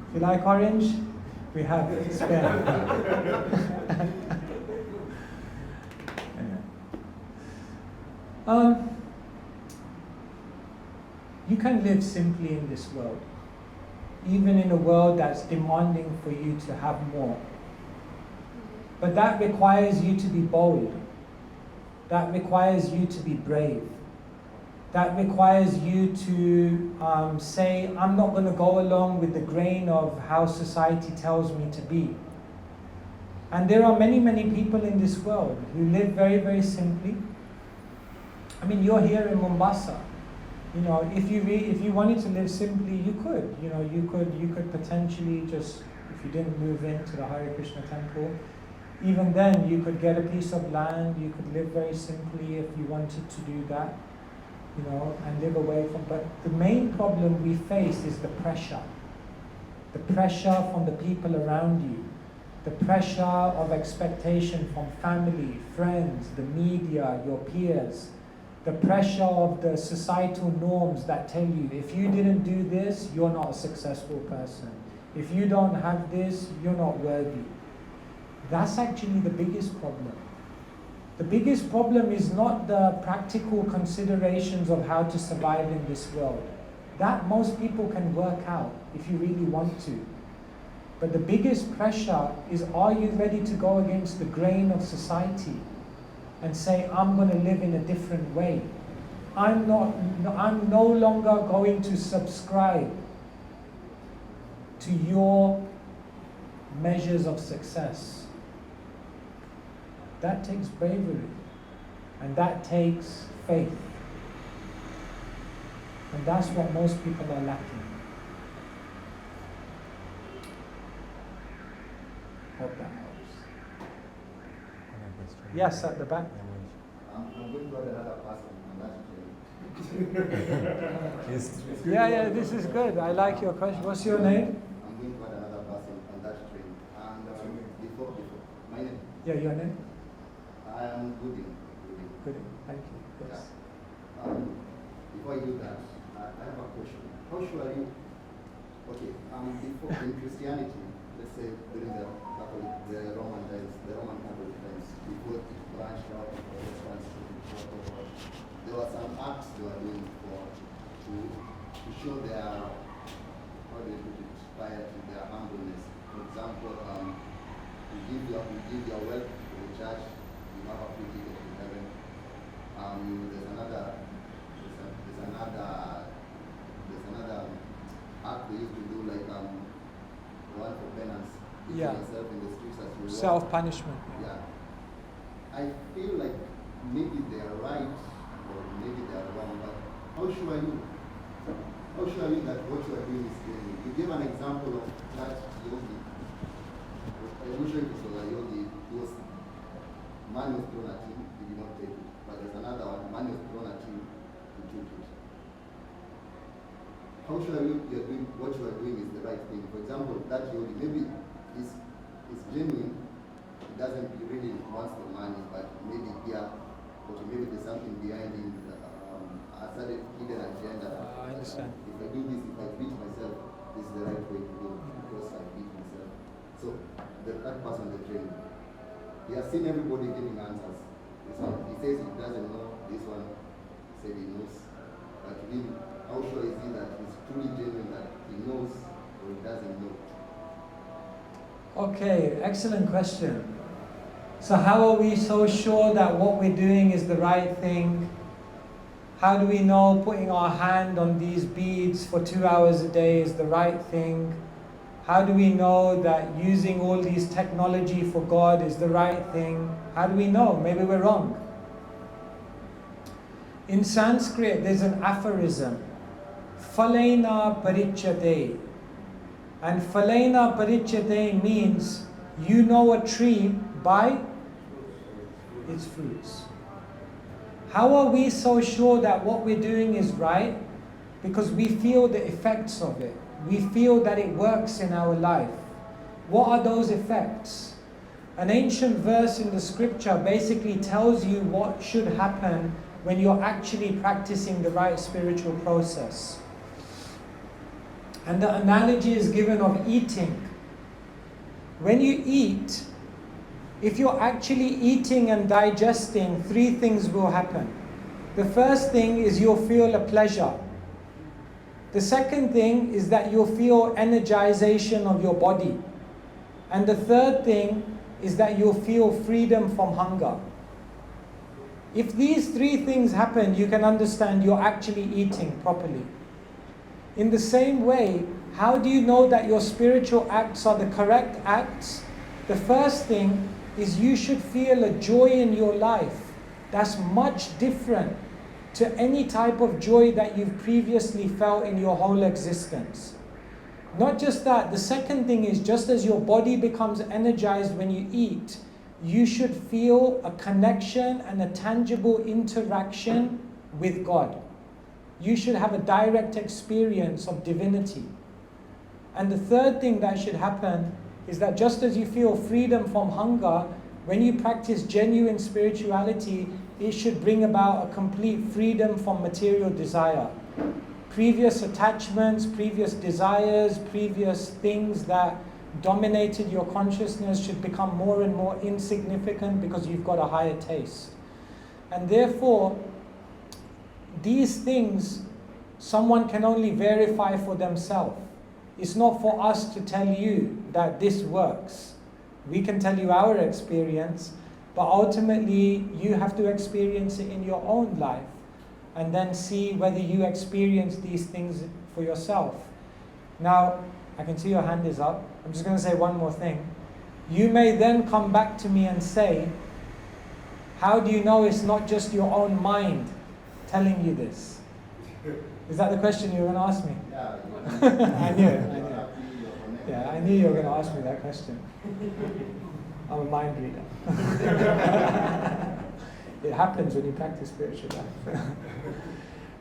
If you like orange, we have spare. You can live simply in this world, even in a world that's demanding for you to have more. But that requires you to be bold. That requires you to be brave. That requires you to say, I'm not going to go along with the grain of how society tells me to be. And there are many, many people in this world who live very, very simply. I mean, you're here in Mombasa. You know, if you wanted to live simply, you could. You know, you could potentially just, if you didn't move into the Hare Krishna temple, even then you could get a piece of land. You could live very simply if you wanted to do that. You know, and live away from. But the main problem we face is the pressure. The pressure from the people around you. The pressure of expectation from family, friends, the media, your peers. The pressure of the societal norms that tell you, if you didn't do this, you're not a successful person. If you don't have this, you're not worthy. That's actually the biggest problem. The biggest problem is not the practical considerations of how to survive in this world. That most people can work out if you really want to. But the biggest pressure is, are you ready to go against the grain of society and say, I'm going to live in a different way. I'm no longer going to subscribe to your measures of success. That takes bravery, and that takes faith. And that's what most people are lacking. Hope that helps. Yes, at the back. I'm going to add another person on that train. Yeah, this is good. I like your question. What's your name? I'm going to add another person on that train. And before, my name? Yeah, your name? I am Gooding. Gooding, thank you. Yes. Yeah. Before I do that, I have a question. How sure are you? Okay, before in Christianity, let's say during the Roman Catholic times, before it branched out or there were some acts they were doing to show their, how do they put it, piety, their humbleness. For example, you give your wealth to the church, you have a free ticket to heaven. There's another act they used to do, like one for penance. Yeah. Yourself in the streets as you walk. Self-punishment. Yeah. I feel like maybe they are right or maybe they are wrong, but how sure are you? How sure are you that what you are doing is genuine? You gave an example of that yogi. I'm sure it was a yogi. Man was thrown at him, he did not take it. But there's another one, man was thrown at him, he took it. How sure are you you're doing what you are doing is the right thing? For example, that yogi, maybe is genuine, he doesn't really wants the money, but maybe maybe there's something behind him, a certain hidden agenda. I understand. If I do this, if I beat myself, this is the right way to go because I beat myself. So that person on the train, he has seen everybody giving answers. This one, he says he doesn't know. This one said he knows. But really, how sure is he that he's truly genuine, that he knows or he doesn't know? Okay, excellent question. So how are we so sure that what we're doing is the right thing? How do we know putting our hand on these beads for 2 hours a day is the right thing? How do we know that using all these technology for God is the right thing? How do we know? Maybe we're wrong. In Sanskrit, there's an aphorism, Phalena Parichate. And Phalena Parichate means you know a tree by its fruits. How are we so sure that what we're doing is right? Because we feel the effects of it. We feel that it works in our life. What are those effects? An ancient verse in the scripture basically tells you what should happen when you're actually practicing the right spiritual process. And the analogy is given of eating. When you eat, if you're actually eating and digesting, 3 things will happen. The first thing is you'll feel a pleasure. The second thing is that you'll feel energization of your body. And the third thing is that you'll feel freedom from hunger. If these three things happen, you can understand you're actually eating properly. In the same way, how do you know that your spiritual acts are the correct acts? The first thing is you should feel a joy in your life that's much different to any type of joy that you've previously felt in your whole existence. Not just that, the second thing is just as your body becomes energized when you eat, you should feel a connection and a tangible interaction with God. You should have a direct experience of divinity. And the third thing that should happen is that just as you feel freedom from hunger, when you practice genuine spirituality, it should bring about a complete freedom from material desire. Previous attachments, previous desires, previous things that dominated your consciousness should become more and more insignificant because you've got a higher taste. And therefore, these things someone can only verify for themselves. It's not for us to tell you that this works. We can tell you our experience, but ultimately you have to experience it in your own life and then see whether you experience these things for yourself. Now, I can see your hand is up. I'm just going to say one more thing. You may then come back to me and say, how do you know it's not just your own mind telling you this? Is that the question you were going to ask me? Yeah. I knew it. Yeah, I knew you were going to ask me that question. I'm a mind reader. It happens when you practice spiritual life.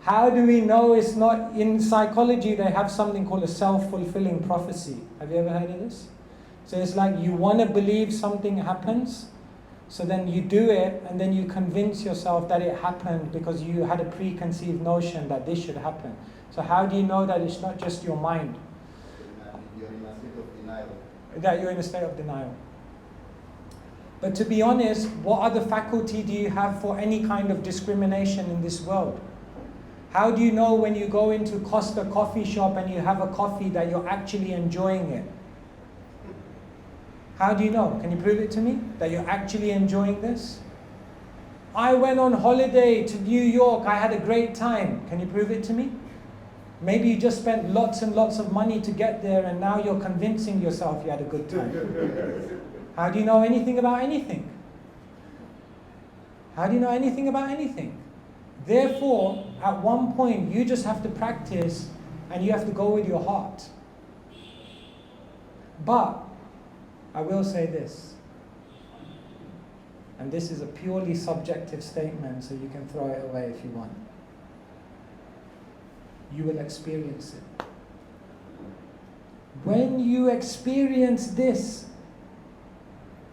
How do we know it's not? In psychology, they have something called a self-fulfilling prophecy. Have you ever heard of this? So it's like you want to believe something happens, so then you do it, and then you convince yourself that it happened because you had a preconceived notion that this should happen. So how do you know that it's not just your mind? You're in a state of denial. That you're in a state of denial. But to be honest, what other faculty do you have for any kind of discrimination in this world? How do you know when you go into Costa coffee shop and you have a coffee that you're actually enjoying it? How do you know? Can you prove it to me that you're actually enjoying this? I went on holiday to New York, I had a great time. Can you prove it to me? Maybe you just spent lots and lots of money to get there and now you're convincing yourself you had a good time. How do you know anything about anything? How do you know anything about anything? Therefore, at one point, you just have to practice and you have to go with your heart. But, I will say this, and this is a purely subjective statement, so you can throw it away if you want. You will experience it. When you experience this,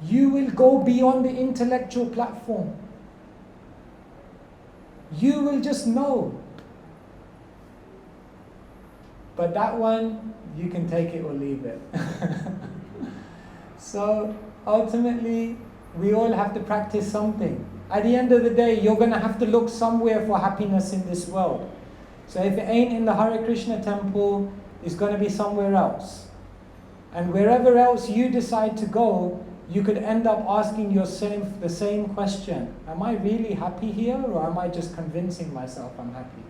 you will go beyond the intellectual platform. You will just know. But that one, you can take it or leave it. So ultimately, we all have to practice something. At the end of the day, you're going to have to look somewhere for happiness in this world. So if it ain't in the Hare Krishna temple, it's going to be somewhere else. And wherever else you decide to go, you could end up asking yourself the same question. Am I really happy here, or am I just convincing myself I'm happy?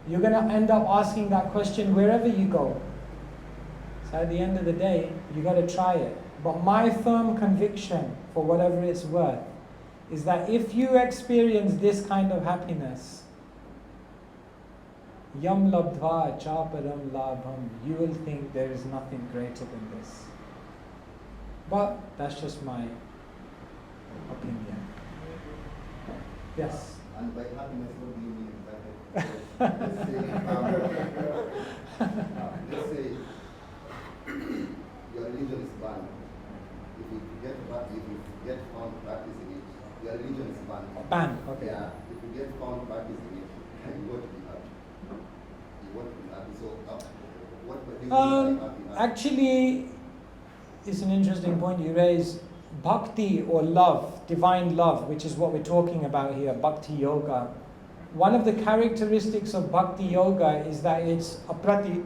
You're going to end up asking that question wherever you go. So at the end of the day, you got to try it. But my firm conviction, for whatever it's worth, is that if you experience this kind of happiness, yam labdva chaparam labham, you will think there is nothing greater than this. But that's just my opinion. Yes? And by happiness, what do you mean? Let's say your religion is banned. If you get found practicing it, your religion is banned. Banned, okay. Yeah. If you get found practicing it, you want to be happy. You want to be happy. So, what do you mean by happy? Actually, it's an interesting point you raise. Bhakti or love, divine love, which is what we're talking about here, bhakti yoga, one of the characteristics of Bhakti Yoga is that it's apratihata.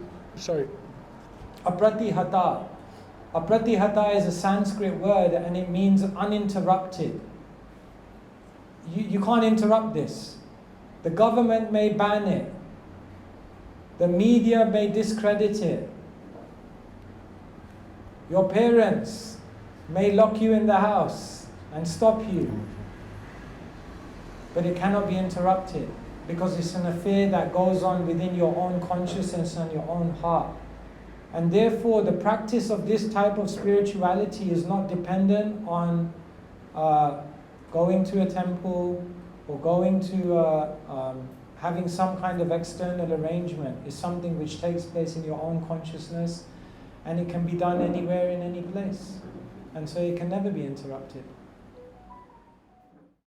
Apratihata is a Sanskrit word and it means uninterrupted. You can't interrupt this. The government may ban it. The media may discredit it. Your parents may lock you in the house and stop you. But it cannot be interrupted because it's an affair that goes on within your own consciousness and your own heart. And therefore, the practice of this type of spirituality is not dependent on going to a temple or going to having some kind of external arrangement. It's something which takes place in your own consciousness, and it can be done anywhere in any place. And so it can never be interrupted.